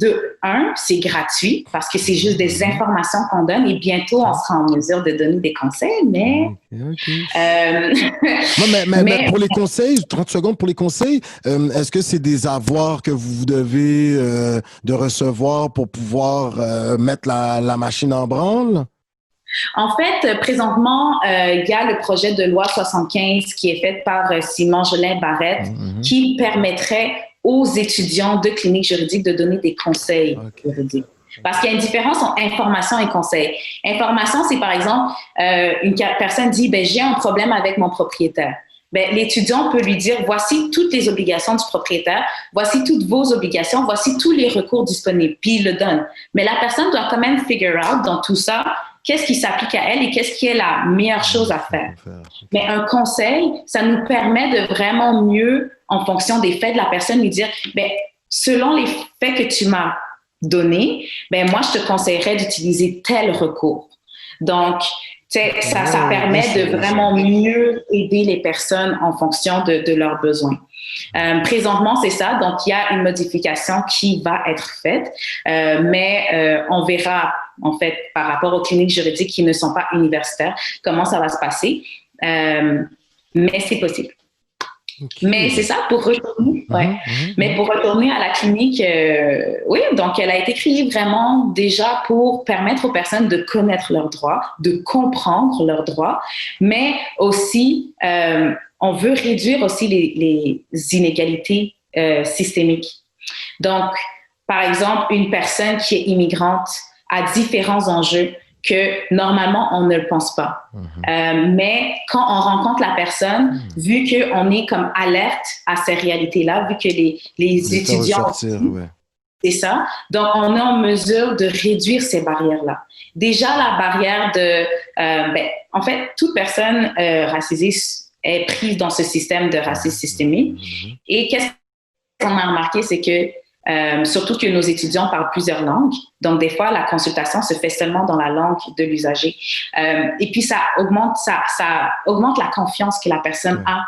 gratuit parce que c'est juste des informations qu'on donne et bientôt, on sera en mesure de donner des conseils, mais... mais pour les conseils, 30 secondes pour les conseils, est-ce que c'est des avoirs que vous devez de recevoir pour pouvoir mettre la machine en branle? En fait, présentement, il y a le projet de loi 75 qui est fait par Simon Jolin Barrette qui permettrait aux étudiants de clinique juridique de donner des conseils juridiques. Parce qu'il y a une différence entre information et conseil. Information, c'est par exemple, une personne dit, ben, j'ai un problème avec mon propriétaire. Ben, l'étudiant peut lui dire, voici toutes les obligations du propriétaire, voici toutes vos obligations, voici tous les recours disponibles, puis il le donne. Mais la personne doit quand même figure out dans tout ça, qu'est-ce qui s'applique à elle et qu'est-ce qui est la meilleure chose à faire. Mais un conseil, ça nous permet de vraiment mieux, en fonction des faits de la personne, lui dire, ben, selon les faits que tu m'as donnés, ben, moi, je te conseillerais d'utiliser tel recours. Donc, ça permet de vraiment mieux aider les personnes en fonction de leurs besoins. Présentement, c'est ça. Donc, il y a une modification qui va être faite, mais on verra, en fait, par rapport aux cliniques juridiques qui ne sont pas universitaires, comment ça va se passer. Mais c'est possible. Okay. Mais c'est ça, pour retourner, Mais pour retourner à la clinique, oui, donc elle a été créée vraiment déjà pour permettre aux personnes de connaître leurs droits, de comprendre leurs droits, mais aussi, on veut réduire aussi les inégalités systémiques. Donc, par exemple, une personne qui est immigrante a différents enjeux que normalement, on ne le pense pas. Mais quand on rencontre la personne, vu qu'on est comme alerte à ces réalités-là, vu que les étudiants... C'est ça. Donc, on est en mesure de réduire ces barrières-là. Déjà, la barrière de... en fait, toute personne racisée est prise dans ce système de racisme systémique. Et qu'est-ce qu'on a remarqué, c'est que surtout que nos étudiants parlent plusieurs langues. Donc, des fois, la consultation se fait seulement dans la langue de l'usager. Et puis, ça augmente la confiance que la personne a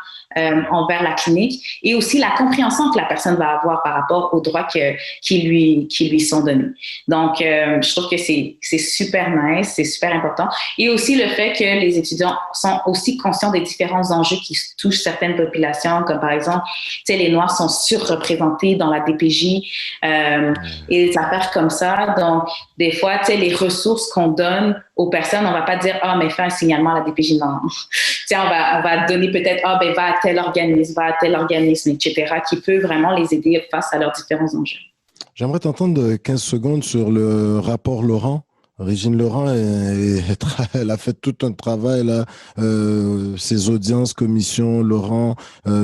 envers la clinique et aussi la compréhension que la personne va avoir par rapport aux droits qui lui sont donnés. Donc, je trouve que c'est super nice, c'est super important. Et aussi le fait que les étudiants sont aussi conscients des différents enjeux qui touchent certaines populations, comme par exemple, tu sais, les Noirs sont surreprésentés dans la DPJ et des affaires comme ça. Donc, des fois, tu sais, les ressources qu'on donne aux personnes, on va pas dire, mais fais un signalement à la DPJ. Non. Tu sais, on va donner peut-être, va à tel organisme, etc., qui peut vraiment les aider face à leurs différents enjeux. J'aimerais t'entendre 15 secondes sur le rapport Laurent. Régine Laurent, elle a fait tout un travail là, ses audiences, commission Laurent,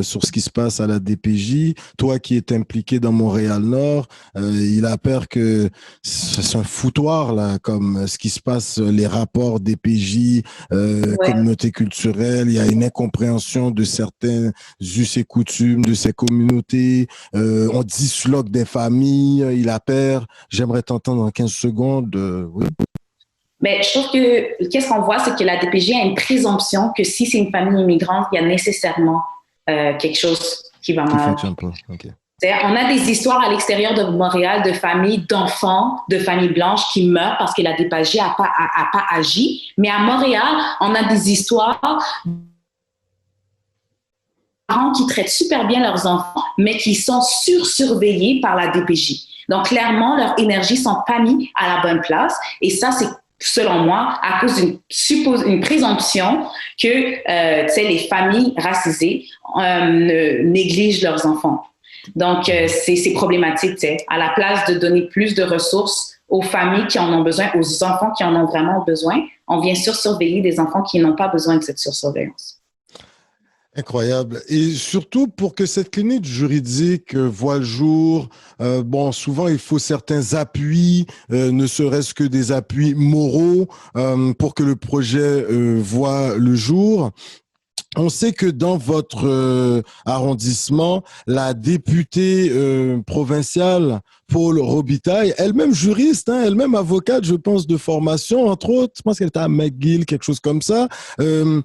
sur ce qui se passe à la DPJ. Toi qui es impliqué dans Montréal-Nord, il a peur que c'est un foutoir là, comme ce qui se passe, les rapports DPJ, communauté culturelle. Il y a une incompréhension de certains us et coutumes de ces communautés. On disloque des familles. Il a peur. J'aimerais t'entendre en 15 secondes. Oui. Mais je trouve que qu'est-ce qu'on voit, c'est que la DPJ a une présomption que si c'est une famille immigrante, il y a nécessairement quelque chose qui va mal. Okay. On a des histoires à l'extérieur de Montréal de familles, d'enfants, de familles blanches qui meurent parce que la DPJ n'a pas agi. Mais à Montréal, on a des histoires de parents qui traitent super bien leurs enfants, mais qui sont surveillés par la DPJ. Donc, clairement, leurs énergies sont pas mises à la bonne place. Et ça, c'est selon moi, à cause d'une présomption que les familles racisées négligent leurs enfants. Donc, c'est problématique. À la place de donner plus de ressources aux familles qui en ont besoin, aux enfants qui en ont vraiment besoin, on vient surveiller des enfants qui n'ont pas besoin de cette surveillance. Incroyable. Et surtout pour que cette clinique juridique voit le jour, souvent il faut certains appuis, ne serait-ce que des appuis moraux pour que le projet voit le jour. On sait que dans votre arrondissement, la députée provinciale Paul Robitaille, elle-même juriste, elle-même avocate, je pense, de formation, entre autres. Je pense qu'elle était à McGill, quelque chose comme ça. Elle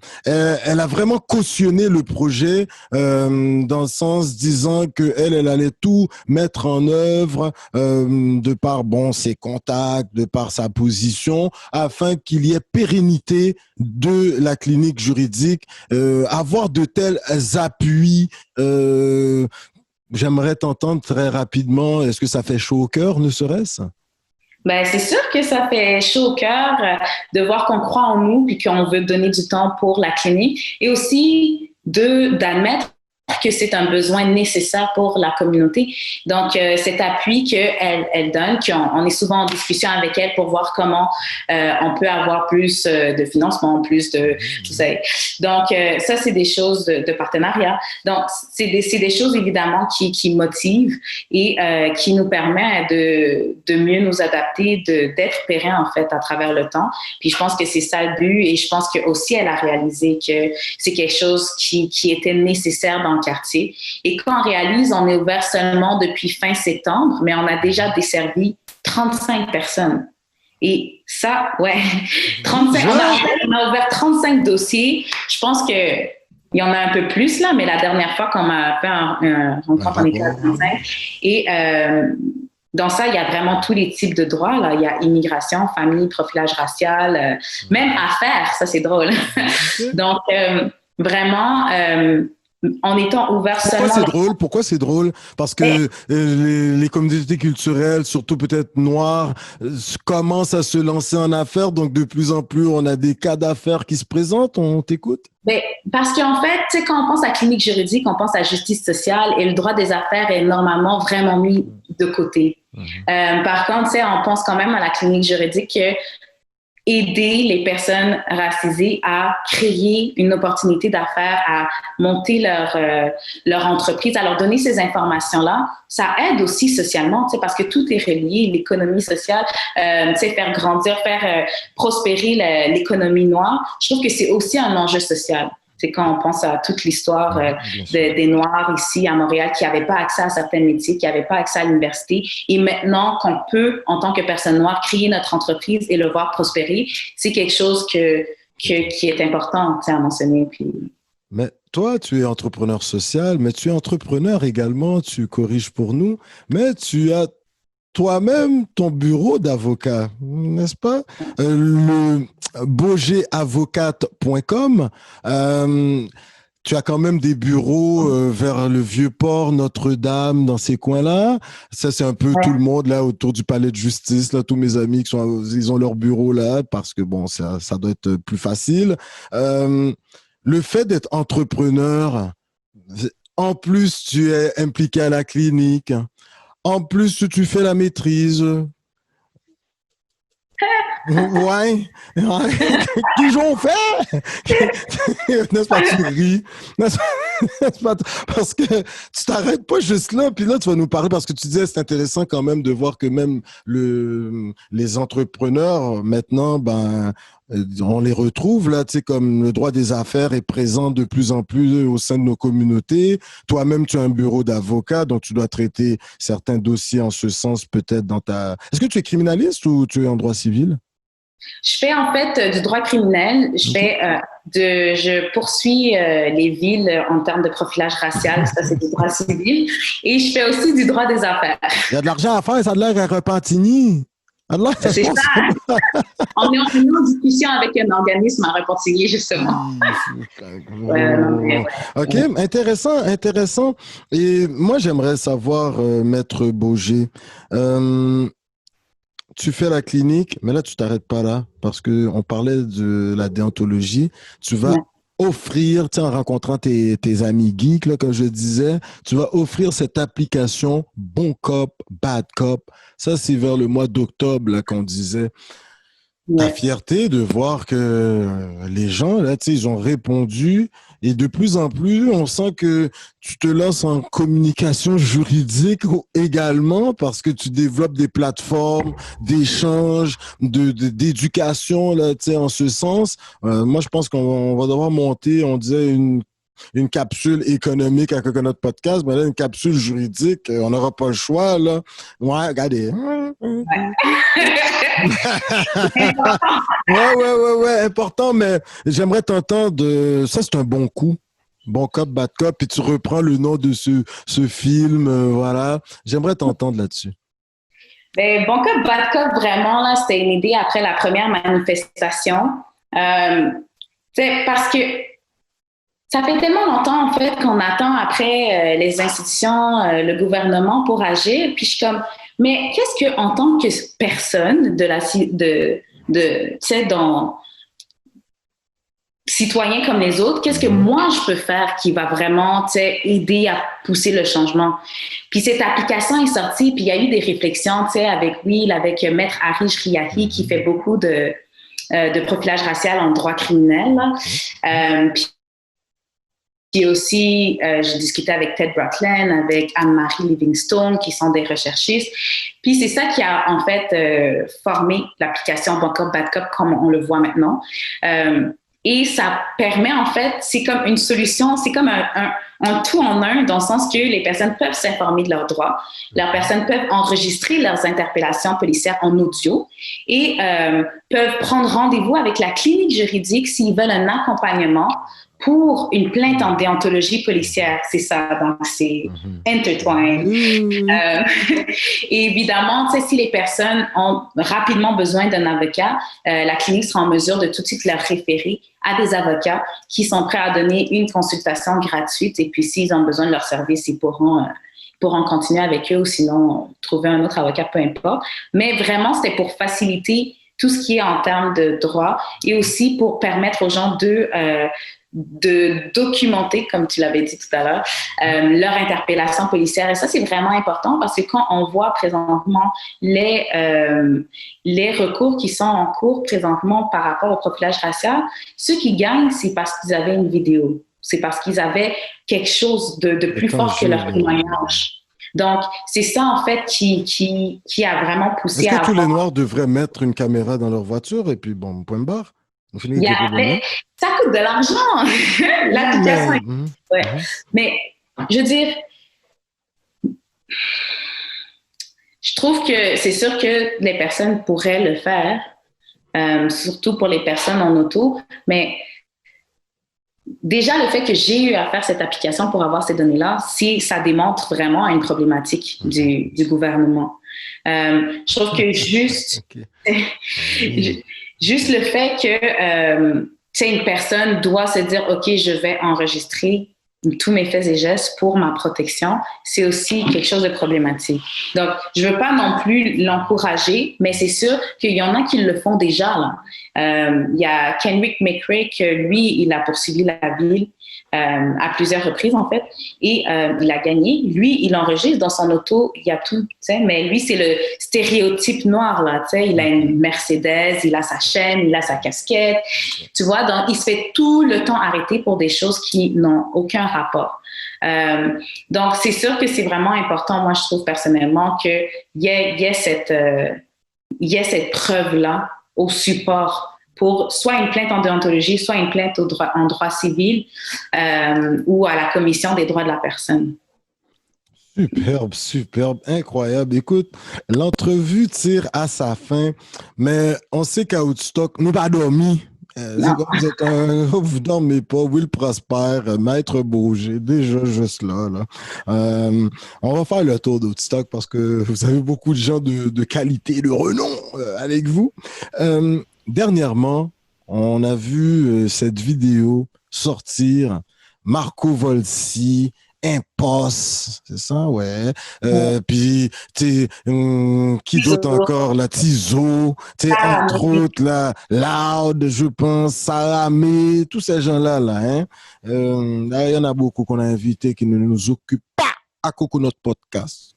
a vraiment cautionné le projet dans le sens disant que elle allait tout mettre en œuvre de par ses contacts, de par sa position, afin qu'il y ait pérennité de la clinique juridique. Avoir de tels appuis. J'aimerais t'entendre très rapidement. Est-ce que ça fait chaud au cœur, ne serait-ce? C'est sûr que ça fait chaud au cœur de voir qu'on croit en nous puis qu'on veut donner du temps pour la clinique et aussi d'admettre que c'est un besoin nécessaire pour la communauté. Donc, cet appui qu'elle donne, on est souvent en discussion avec elle pour voir comment on peut avoir plus de financement, plus de... Tu sais. Donc, ça, c'est des choses de partenariat. Donc, c'est des choses, évidemment, qui motivent et qui nous permettent de mieux nous adapter, d'être pérennes, en fait, à travers le temps. Puis, je pense que c'est ça le but et je pense que aussi elle a réalisé que c'est quelque chose qui était nécessaire dans le quartier. Et quand on réalise, on est ouvert seulement depuis fin septembre, mais on a déjà desservi 35 personnes. Et ça, ouais, 35, on a ouvert 35 dossiers. Je pense que il y en a un peu plus, là, mais la dernière fois qu'on m'a fait un rencontre, on était à 35. Et dans ça, il y a vraiment tous les types de droits. Là. Il y a immigration, famille, profilage racial, même affaires, ça c'est drôle. Donc, vraiment, en étant ouvert seulement... Pourquoi c'est drôle? Parce que les communautés culturelles, surtout peut-être noires, commencent à se lancer en affaires. Donc, de plus en plus, on a des cas d'affaires qui se présentent. On t'écoute? Ben, parce qu'en fait, tu sais, quand on pense à clinique juridique, on pense à justice sociale et le droit des affaires est normalement vraiment mis de côté. Par contre, tu sais, on pense quand même à la clinique juridique que aider les personnes racisées à créer une opportunité d'affaires, à monter leur entreprise, à leur donner ces informations-là, ça aide aussi socialement, tu sais, parce que tout est relié, l'économie sociale, tu sais, faire grandir, faire prospérer l'économie noire. Je trouve que c'est aussi un enjeu social. C'est quand on pense à toute l'histoire des Noirs ici à Montréal qui n'avaient pas accès à certains métiers, qui n'avaient pas accès à l'université. Et maintenant qu'on peut, en tant que personne noire, créer notre entreprise et le voir prospérer, c'est quelque chose qui est important à mentionner. Puis... Mais toi, tu es entrepreneur social, mais tu es entrepreneur également, tu corriges pour nous, mais tu as toi-même ton bureau d'avocat, n'est-ce pas? Le bogeravocat.com. Tu as quand même des bureaux vers le Vieux-Port, Notre-Dame, dans ces coins-là. Ça, c'est un peu tout le monde là autour du palais de justice. Là, tous mes amis ils ont leur bureau là parce que bon, ça doit être plus facile. Le fait d'être entrepreneur, en plus, tu es impliqué à la clinique. En plus, tu fais la maîtrise. Ouais. Toujours fait. N'est-ce pas, tu ris? N'est-ce pas? Parce que tu t'arrêtes pas juste là, puis là, tu vas nous parler, parce que tu disais, c'est intéressant quand même de voir que même les entrepreneurs, maintenant, on les retrouve là, tu sais, comme le droit des affaires est présent de plus en plus au sein de nos communautés. Toi-même, tu as un bureau d'avocat, donc tu dois traiter certains dossiers en ce sens, peut-être dans ta... Est-ce que tu es criminaliste ou tu es en droit civil? Je fais en fait du droit criminel. Je poursuis les villes en termes de profilage racial. Ça, c'est du droit civil. Et je fais aussi du droit des affaires. Il y a de l'argent à faire, ça a l'air à Repentigny. C'est ça. On est en discussion avec un organisme à Repentigny, justement. OK, intéressant. Et moi, j'aimerais savoir, Maître Boger, tu fais la clinique, mais là, tu t'arrêtes pas là parce qu'on parlait de la déontologie. Tu vas offrir, en rencontrant tes amis geeks, là, comme je disais, tu vas offrir cette application Bon Cop, Bad Cop. Ça, c'est vers le mois d'octobre là, qu'on disait. Ta fierté de voir que les gens, là, ils ont répondu et de plus en plus, on sent que tu te lances en communication juridique également parce que tu développes des plateformes d'échange, d'éducation, là, en ce sens. Moi, je pense qu'on va devoir monter, on disait, une capsule économique à Coconut Podcast, mais là, une capsule juridique, on n'aura pas le choix, là. Ouais, regardez. Ouais, important, mais j'aimerais t'entendre. Ça, c'est un bon coup. Bon cop, bad cop, puis tu reprends le nom de ce film, voilà. J'aimerais t'entendre là-dessus. Ben, bon cop, bad cop, vraiment, là, c'était une idée après la première manifestation. Parce que ça fait tellement longtemps, en fait, qu'on attend après les institutions, le gouvernement pour agir. Puis je suis comme, mais qu'est-ce que, en tant que personne tu sais, citoyen comme les autres, qu'est-ce que moi je peux faire qui va vraiment aider à pousser le changement. Puis cette application est sortie, puis il y a eu des réflexions avec Maître Harish Riahi qui fait beaucoup de profilage racial en droit criminel. Puis aussi, j'ai discuté avec Ted Brocklin, avec Anne-Marie Livingstone, qui sont des recherchistes. Puis c'est ça qui a en fait formé l'application Bon Cop, Bad Cop comme on le voit maintenant. Et ça permet en fait, c'est comme une solution, c'est comme un tout en un, dans le sens que les personnes peuvent s'informer de leurs droits, les personnes peuvent enregistrer leurs interpellations policières en audio et peuvent prendre rendez-vous avec la clinique juridique s'ils veulent un accompagnement pour une plainte en déontologie policière. C'est ça, donc c'est intertwined. Et évidemment, si les personnes ont rapidement besoin d'un avocat, la clinique sera en mesure de tout de suite leur référer à des avocats qui sont prêts à donner une consultation gratuite. Et puis, s'ils ont besoin de leur service, ils pourront continuer avec eux ou sinon trouver un autre avocat, peu importe. Mais vraiment, c'était pour faciliter tout ce qui est en termes de droit et aussi pour permettre aux gens de documenter, comme tu l'avais dit tout à l'heure, leur interpellation policière. Et ça, c'est vraiment important parce que quand on voit présentement les recours qui sont en cours présentement par rapport au profilage racial, ceux qui gagnent, c'est parce qu'ils avaient une vidéo. C'est parce qu'ils avaient quelque chose de plus fort que leur témoignage. Donc, c'est ça, en fait, qui a vraiment poussé à... Est-ce que tous les Noirs devraient mettre une caméra dans leur voiture et puis, bon, point barre? Ça coûte de l'argent. L'application. Ouais. Mais je veux dire, je trouve que c'est sûr que les personnes pourraient le faire, surtout pour les personnes en auto, mais déjà, le fait que j'ai eu à faire cette application pour avoir ces données-là, ça démontre vraiment une problématique du gouvernement. Je trouve que juste le fait que une personne doit se dire « OK, je vais enregistrer tous mes faits et gestes pour ma protection », c'est aussi quelque chose de problématique. Donc, je ne veux pas non plus l'encourager, mais c'est sûr qu'il y en a qui le font déjà, là. Il y a Kenrick McRae, que lui, il a poursuivi la ville à plusieurs reprises, en fait, et il a gagné. Lui, il enregistre dans son auto, il y a tout, tu sais, mais lui, c'est le stéréotype noir, là, tu sais, il a une Mercedes, il a sa chaîne, il a sa casquette, tu vois, donc il se fait tout le temps arrêter pour des choses qui n'ont aucun rapport. Donc, c'est sûr que c'est vraiment important, moi, je trouve personnellement, qu'il y ait cette preuve-là au support pour soit une plainte en déontologie, soit une plainte en droit civil ou à la commission des droits de la personne. Superbe, incroyable. Écoute, l'entrevue tire à sa fin, mais on sait qu'à Woodstock, nous pas dormi. Vous êtes vous dormez pas. Will Prosper, Maître Boger, déjà juste là. On va faire le tour d'Woodstock parce que vous avez beaucoup de gens de qualité, de renom avec vous. Dernièrement, on a vu cette vidéo sortir, Marco Volsi, Impost, c'est ça, ouais. Puis, qui d'autre encore, la Tizo, entre autres, la Loud, je pense, Salamé, tous ces gens-là, hein. Il y en a beaucoup qu'on a invités qui ne nous occupent pas à Coconut Podcast.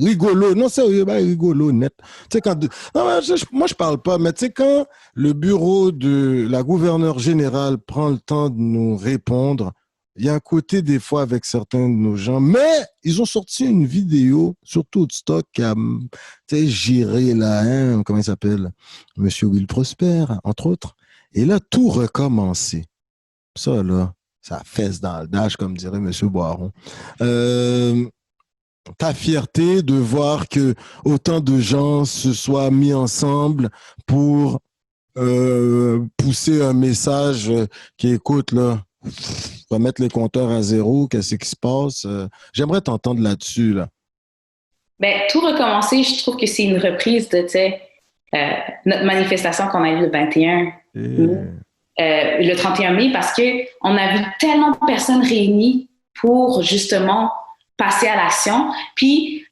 Rigolo, non sérieux, rigolo, net. Tu sais, moi je parle pas, mais tu sais, quand le bureau de la gouverneure générale prend le temps de nous répondre, il y a un côté des fois avec certains de nos gens, mais ils ont sorti une vidéo sur Woodstock qui a, tu sais, géré là, hein, comment il s'appelle? Monsieur Will Prosper, entre autres. Et là, tout recommencé. Ça, là, ça fesse dans le dash, comme dirait Monsieur Boiron. Ta fierté de voir que autant de gens se soient mis ensemble pour pousser un message qui écoute là, remettre les compteurs à zéro, qu'est-ce qui se passe? J'aimerais t'entendre là-dessus. Là. Ben, tout recommencer, je trouve que c'est une reprise de notre manifestation qu'on a eue le 21 le 31 mai, parce qu'on a vu tellement de personnes réunies pour justement passer à l'action. Puis,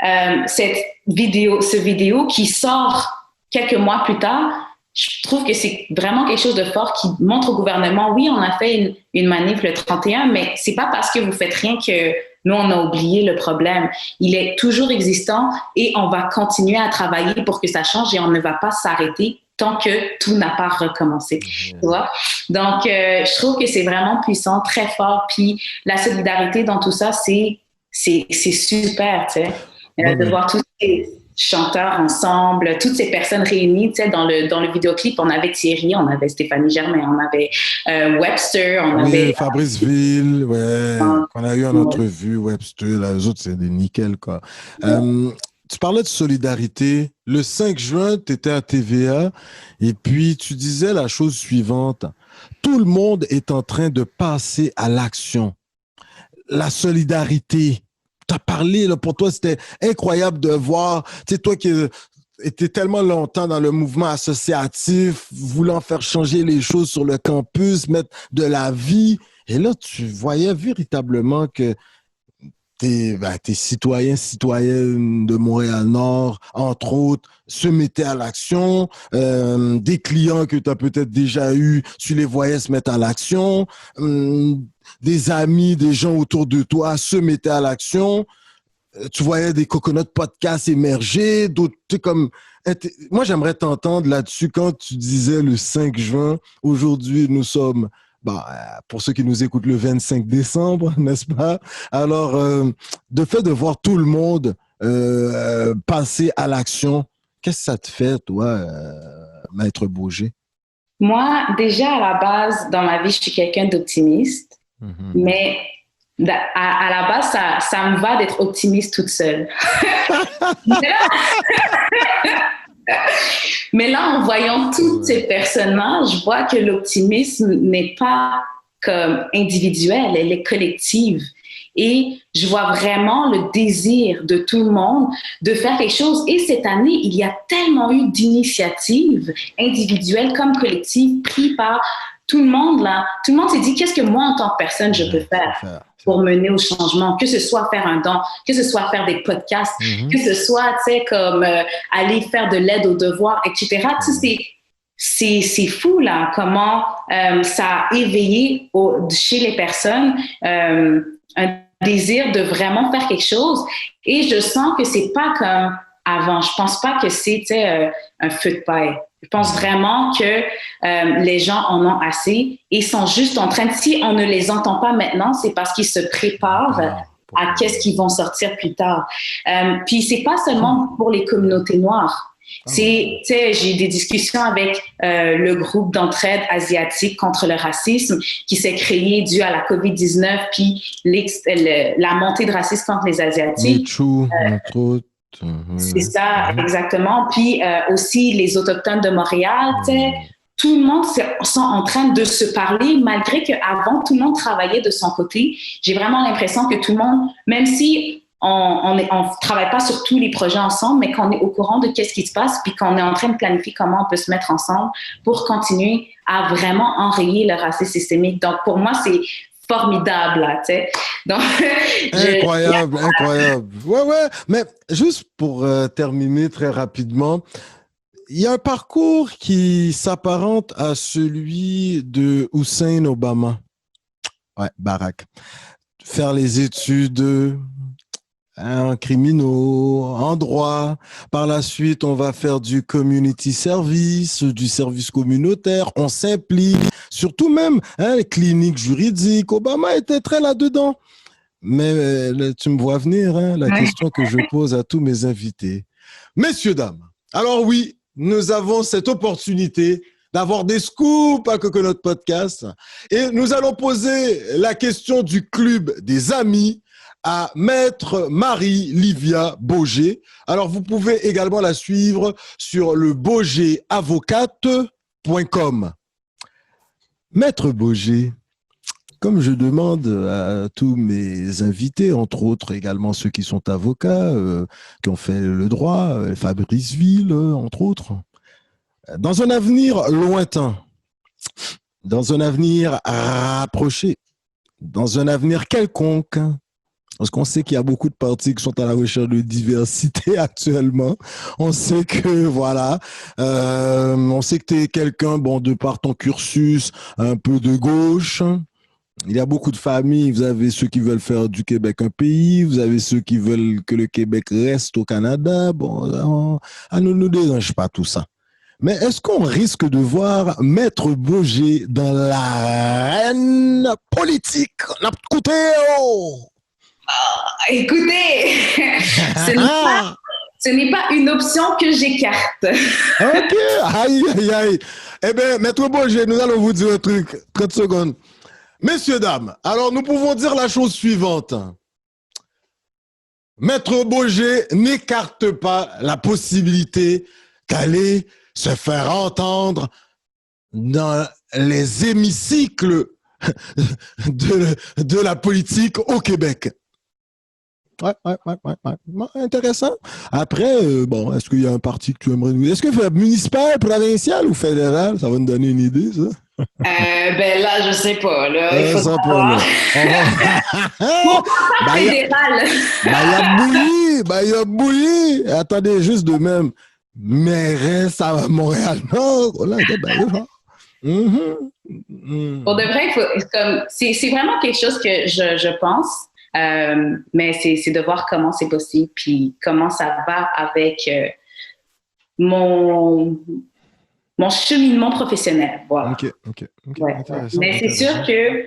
cette vidéo qui sort quelques mois plus tard, je trouve que c'est vraiment quelque chose de fort qui montre au gouvernement, oui, on a fait une manif le 31, mais c'est pas parce que vous faites rien que nous, on a oublié le problème. Il est toujours existant et on va continuer à travailler pour que ça change et on ne va pas s'arrêter tant que tout n'a pas recommencé. Tu vois? Donc, je trouve que c'est vraiment puissant, très fort. Puis la solidarité dans tout ça, c'est super, tu sais. De voir tous ces chanteurs ensemble, toutes ces personnes réunies, tu sais, dans le vidéoclip, on avait Thierry, on avait Stéphanie Germain, on avait Webster, on avait... Fabrice Ville, ouais, qu'on a eu en entrevue, Webster, là, les autres, c'est des nickels, quoi. Tu parlais de solidarité. Le 5 juin, tu étais à TVA et puis tu disais la chose suivante. Tout le monde est en train de passer à l'action. La solidarité. Tu as parlé, là, pour toi, c'était incroyable de voir, tu sais, toi qui étais tellement longtemps dans le mouvement associatif, voulant faire changer les choses sur le campus, mettre de la vie. Et là, tu voyais véritablement que tes citoyens, citoyennes de Montréal-Nord, entre autres, se mettaient à l'action. Des clients que tu as peut-être déjà eus, tu les voyais se mettre à l'action. Des amis, des gens autour de toi se mettaient à l'action. Tu voyais des coconuts podcasts émerger, d'autres, tu sais, comme... Moi, j'aimerais t'entendre là-dessus quand tu disais le 5 juin. Aujourd'hui, nous sommes... pour ceux qui nous écoutent le 25 décembre, n'est-ce pas? Alors, de fait de voir tout le monde passer à l'action, qu'est-ce que ça te fait, toi, Maître Boger? Moi, déjà, à la base, dans ma vie, je suis quelqu'un d'optimiste, mais à la base, ça me va d'être optimiste toute seule. Mais là, en voyant toutes ces personnes-là, je vois que l'optimisme n'est pas comme individuel, elle est collective. Et je vois vraiment le désir de tout le monde de faire quelque chose. Et cette année, il y a tellement eu d'initiatives individuelles comme collectives prises par tout le monde là. Tout le monde s'est dit, qu'est-ce que moi, en tant que personne, je peux faire pour mener au changement, que ce soit faire un don, que ce soit faire des podcasts, que ce soit, tu sais, comme aller faire de l'aide aux devoirs, etc. Tu sais, c'est fou, là, comment ça a éveillé chez les personnes un désir de vraiment faire quelque chose. Et je sens que c'est pas comme avant. Je pense pas que c'est, tu sais, un feu de paille. Je pense vraiment que les gens en ont assez et sont juste en train de... Si on ne les entend pas maintenant, c'est parce qu'ils se préparent à qu'est-ce qu'ils vont sortir plus tard. Puis c'est pas seulement pour les communautés noires. C'est, tu sais, j'ai eu des discussions avec le groupe d'entraide asiatique contre le racisme qui s'est créé dû à la COVID-19 puis la montée de racisme contre les Asiatiques. Entre autres. C'est ça, exactement. Puis aussi les Autochtones de Montréal, tu sais, tout le monde sont en train de se parler malgré qu'avant, tout le monde travaillait de son côté. J'ai vraiment l'impression que tout le monde, même si on travaille pas sur tous les projets ensemble, mais qu'on est au courant de qu'est-ce qui se passe puis qu'on est en train de planifier comment on peut se mettre ensemble pour continuer à vraiment enrayer le racisme systémique. Donc, pour moi, c'est formidable, là, tu sais. Donc, incroyable. Ouais. Mais juste pour terminer très rapidement, il y a un parcours qui s'apparente à celui de Hussein Obama. Ouais, Barack. Faire les études en criminaux, en droit. Par la suite, on va faire du community service, du service communautaire. On s'implique, surtout même les cliniques juridiques. Obama était très là-dedans. Mais tu me vois venir, la question que je pose à tous mes invités. Messieurs, dames, alors oui, nous avons cette opportunité d'avoir des scoops à Coconut Podcast. Et nous allons poser la question du club des amis à Maître Marie-Livia Boger. Alors, vous pouvez également la suivre sur le bogeravocate.com. Maître Boger, comme je demande à tous mes invités, entre autres également ceux qui sont avocats, qui ont fait le droit, Fabrice Ville, entre autres, dans un avenir lointain, dans un avenir rapproché, dans un avenir quelconque, Parce qu'on sait qu'il y a beaucoup de partis qui sont à la recherche de diversité actuellement. On sait que, voilà, on sait que tu es quelqu'un, bon, de par ton cursus, un peu de gauche. Il y a beaucoup de familles. Vous avez ceux qui veulent faire du Québec un pays. Vous avez ceux qui veulent que le Québec reste au Canada. Bon, ça ne nous dérange pas tout ça. Mais est-ce qu'on risque de voir Maître Boger dans l'arène politique? Écoutez, oh! Écoutez, ce n'est pas une option que j'écarte. OK, aïe, aïe, aïe. Eh bien, Maître Boger, nous allons vous dire un truc. 30 secondes. Messieurs, dames, alors nous pouvons dire la chose suivante. Maître Boger n'écarte pas la possibilité d'aller se faire entendre dans les hémicycles de la politique au Québec. Ouais. Intéressant. Après, bon, est-ce qu'il y a un parti que tu aimerais nous... Est-ce que municipal, provincial ou fédéral? Ça va nous donner une idée, ça? Ben là, je sais pas. Là, il faut savoir. Fédéral. Il y a bouilli. Attendez, juste de même. Mairesse à Montréal-Nord. Pour de vrai, c'est vraiment quelque chose que je pense. Mais c'est de voir comment c'est possible, puis comment ça va avec mon cheminement professionnel. Voilà. OK. Ouais. Mais c'est sûr que,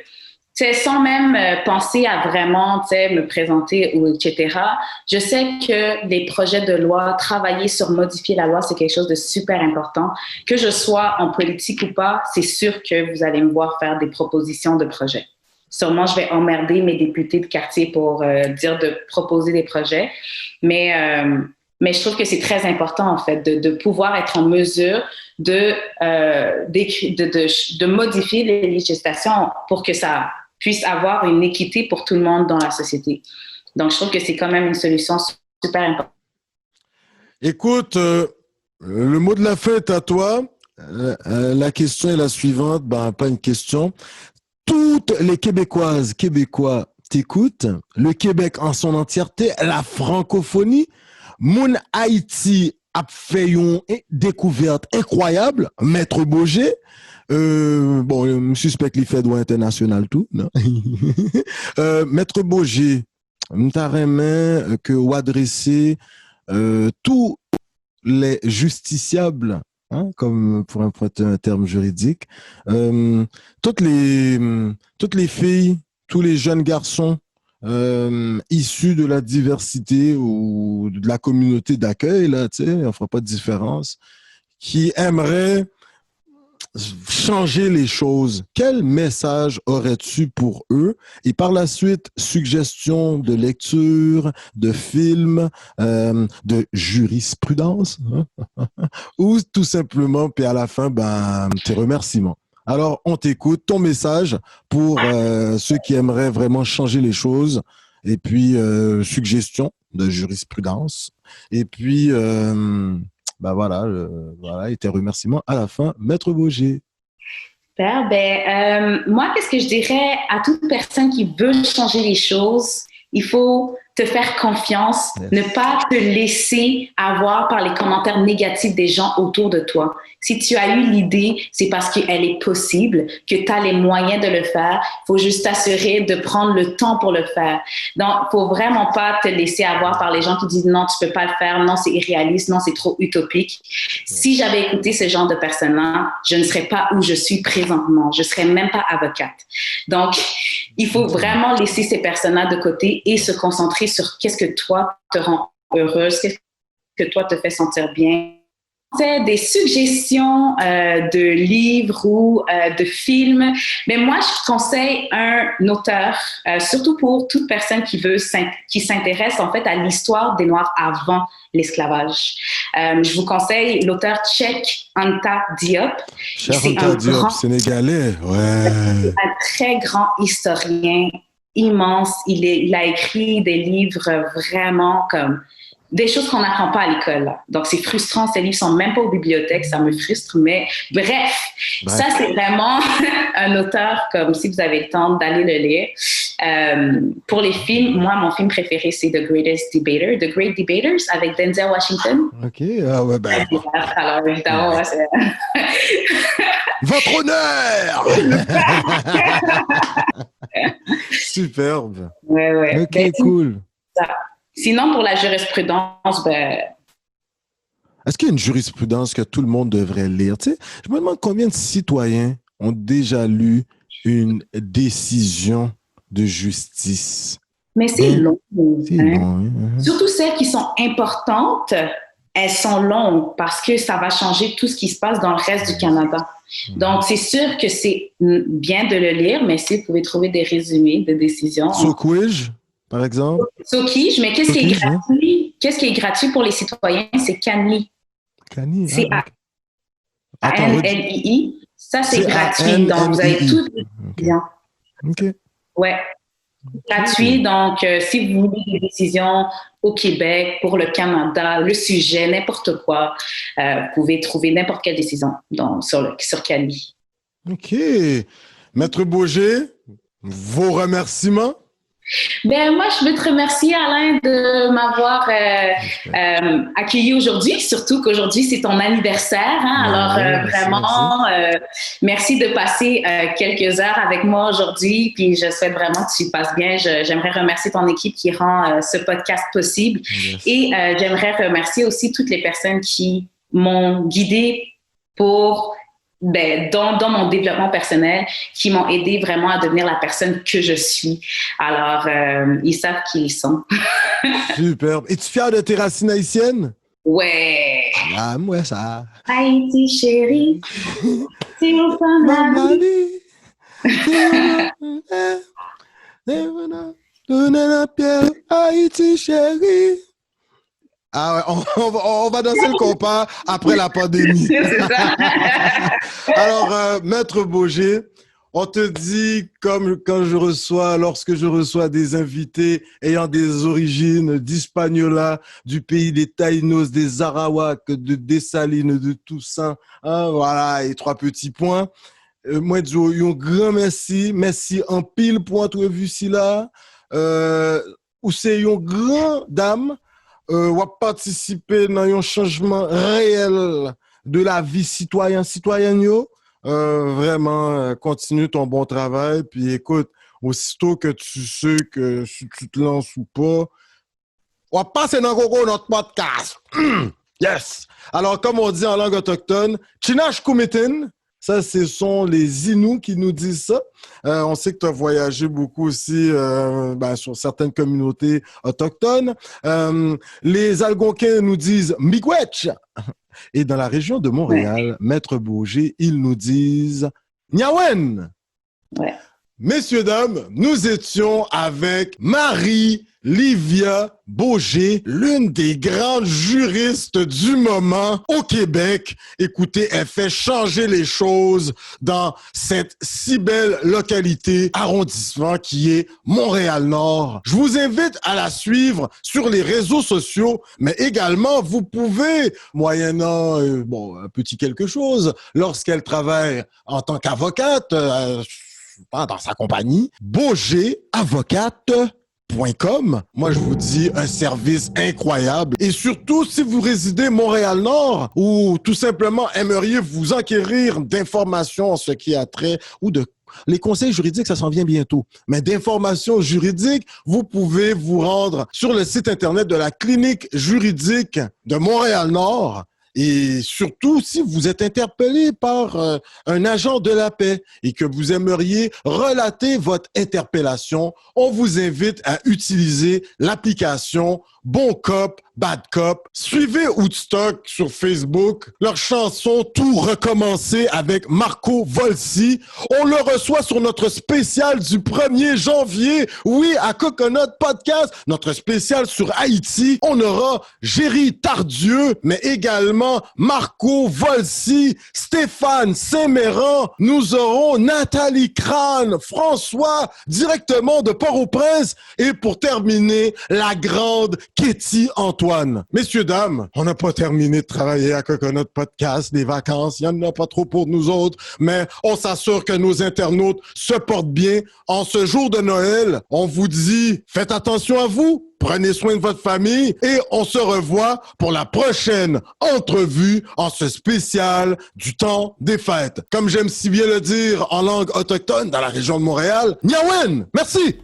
sans même penser à vraiment me présenter ou etc., je sais que les projets de loi, travailler sur modifier la loi, c'est quelque chose de super important. Que je sois en politique ou pas, c'est sûr que vous allez me voir faire des propositions de projets. Sûrement, je vais emmerder mes députés de quartier pour dire de proposer des projets. Mais je trouve que c'est très important, en fait, de pouvoir être en mesure de modifier les législations pour que ça puisse avoir une équité pour tout le monde dans la société. Donc, je trouve que c'est quand même une solution super importante. Écoute, le mot de la fin est à toi. La question est la suivante. Ben, pas une question. Toutes les Québécoises, Québécois t'écoutent, le Québec en son entièreté, la francophonie, mon Haïti a fait une découverte incroyable, Maître Boger, bon, je suspecte qu'il fait droit international tout, non? Maître Boger, m't'arrême que ou adresser tous les justiciables, hein, comme pour emprunter un terme juridique, toutes les filles, tous les jeunes garçons issus de la diversité ou de la communauté d'accueil, là, tu sais, on ne fera pas de différence, qui aimeraient changer les choses. Quel message aurais-tu pour eux? Et par la suite, suggestions de lecture, de films, de jurisprudence, hein? Ou tout simplement, puis à la fin, ben, tes remerciements. Alors, on t'écoute, ton message pour ceux qui aimeraient vraiment changer les choses, et puis suggestions de jurisprudence, et puis voilà, et tes remerciements à la fin, Maître Boger. Super. Moi, qu'est-ce que je dirais à toute personne qui veut changer les choses? Il faut te faire confiance, ne pas te laisser avoir par les commentaires négatifs des gens autour de toi. Si tu as eu l'idée, c'est parce qu'elle est possible, que tu as les moyens de le faire. Il faut juste t'assurer de prendre le temps pour le faire. Donc, il faut vraiment pas te laisser avoir par les gens qui disent non, tu peux pas le faire, non, c'est irréaliste, non, c'est trop utopique. Si j'avais écouté ce genre de personnes-là, je ne serais pas où je suis présentement. Je serais même pas avocate. Donc, il faut vraiment laisser ces personnes-là de côté et se concentrer sur qu'est-ce que toi te rend heureuse, qu'est-ce que toi te fait sentir bien. C'est des suggestions de livres ou de films. Mais moi, je conseille un auteur, surtout pour toute personne qui s'intéresse en fait à l'histoire des Noirs avant l'esclavage. Je vous conseille l'auteur tchèque Anta Diop. C'est Anta Diop, sénégalais, ouais. C'est un très grand historien, immense. Il a écrit des livres vraiment comme des choses qu'on n'apprend pas à l'école. Là. Donc, c'est frustrant. Ces livres sont même pas aux bibliothèques. Ça me frustre. Mais bref, ça, c'est vraiment un auteur comme si vous avez le temps d'aller le lire. Pour les films, moi, mon film préféré, c'est The Greatest Debater, The Great Debaters avec Denzel Washington. OK. Ah ouais, ben... Alors, évidemment, c'est... Votre honneur! Superbe. Ouais. OK, ben, cool. Ça. Sinon, pour la jurisprudence, ben... Est-ce qu'il y a une jurisprudence que tout le monde devrait lire? Tu sais, je me demande combien de citoyens ont déjà lu une décision de justice. Mais c'est long. C'est long, hein? Surtout celles qui sont importantes, elles sont longues parce que ça va changer tout ce qui se passe dans le reste du Canada. Donc, c'est sûr que c'est bien de le lire, mais si vous pouvez trouver des résumés de décisions. Soquij, par exemple? Soquij, mais qu'est-ce qui est gratuit? Hein? Qu'est-ce qui est gratuit pour les citoyens? C'est CanLII. CanLII, c'est A-N-L-I-I. Ça, c'est gratuit. Donc, vous avez tout. OK. Ouais. Gratuit. Donc, si vous voulez des décisions au Québec, pour le Canada, le sujet, n'importe quoi, vous pouvez trouver n'importe quelle décision sur CanLII. OK. Maître Bauger, vos remerciements? Ben moi, je veux te remercier, Alain, de m'avoir accueilli aujourd'hui, surtout qu'aujourd'hui, c'est ton anniversaire. Hein? Alors, vraiment, merci de passer quelques heures avec moi aujourd'hui. Puis, je souhaite vraiment que tu passes bien. J'aimerais remercier ton équipe qui rend ce podcast possible. Yes. Et j'aimerais remercier aussi toutes les personnes qui m'ont guidée pour... dans mon développement personnel, qui m'ont aidé vraiment à devenir la personne que je suis. Alors, ils savent qui ils sont. Superbe. Es-tu fière de tes racines haïtiennes? Ouais. Ah, moi, ça. Haïti, chérie, c'est mon femme la vie. Haïti, chérie. Ah ouais, on va danser le compas après la pandémie. C'est ça. Alors, Maître Bauger, on te dit, comme lorsque je reçois des invités ayant des origines d'Hispaniola, du pays des Taïnos, des Arawaks, de Dessalines, de Toussaint, hein, voilà, et 3 petits points. Moi, je dis un grand merci. Merci en pile pour être vu ici là. Où c'est une grande dame. Ou participer dans un changement réel de la vie citoyenne. Vraiment, continue ton bon travail. Puis écoute, aussitôt que tu sais que si tu te lances ou pas, on va passer dans notre podcast. Yes! Alors, comme on dit en langue autochtone, Chinash Kumitin. Ça, ce sont les Inuits qui nous disent ça. On sait que tu as voyagé beaucoup aussi sur certaines communautés autochtones. Les Algonquins nous disent Miigwech. Et dans la région de Montréal, Maître Bauger, ils nous disent Nyawen. Ouais. Messieurs, dames, nous étions avec Marie-Livia Bauger, l'une des grandes juristes du moment au Québec. Écoutez, elle fait changer les choses dans cette si belle localité, arrondissement qui est Montréal-Nord. Je vous invite à la suivre sur les réseaux sociaux, mais également, vous pouvez, moyennant un petit quelque chose, lorsqu'elle travaille en tant qu'avocate, dans sa compagnie, baugeravocate.com. Moi, je vous dis un service incroyable. Et surtout, si vous résidez Montréal-Nord ou tout simplement aimeriez vous enquérir d'informations en ce qui a trait ou de les conseils juridiques, ça s'en vient bientôt. Mais d'informations juridiques, vous pouvez vous rendre sur le site Internet de la Clinique juridique de Montréal-Nord. Et surtout, si vous êtes interpellé par un agent de la paix et que vous aimeriez relater votre interpellation, on vous invite à utiliser l'application Bon Cop, Bad Cop. Suivez Woodstock sur Facebook. Leur chanson Tout recommencer avec Marco Volsi. On le reçoit sur notre spécial du 1er janvier. Oui, à Coconut Podcast. Notre spécial sur Haïti. On aura Géry Tardieu, mais également également Marco Volsi, Stéphane Saint-Méran. Nous aurons Nathalie Crane, François, directement de Port-au-Prince. Et pour terminer, la grande Katie Antoine. Messieurs, dames, on n'a pas terminé de travailler à Coconut Podcast. Les vacances, il n'y en a pas trop pour nous autres, mais on s'assure que nos internautes se portent bien. En ce jour de Noël, on vous dit, faites attention à vous, prenez soin de votre famille et on se revoit pour la prochaine entrevue en ce spécial du temps des fêtes. Comme j'aime si bien le dire en langue autochtone dans la région de Montréal, Niawen! Merci!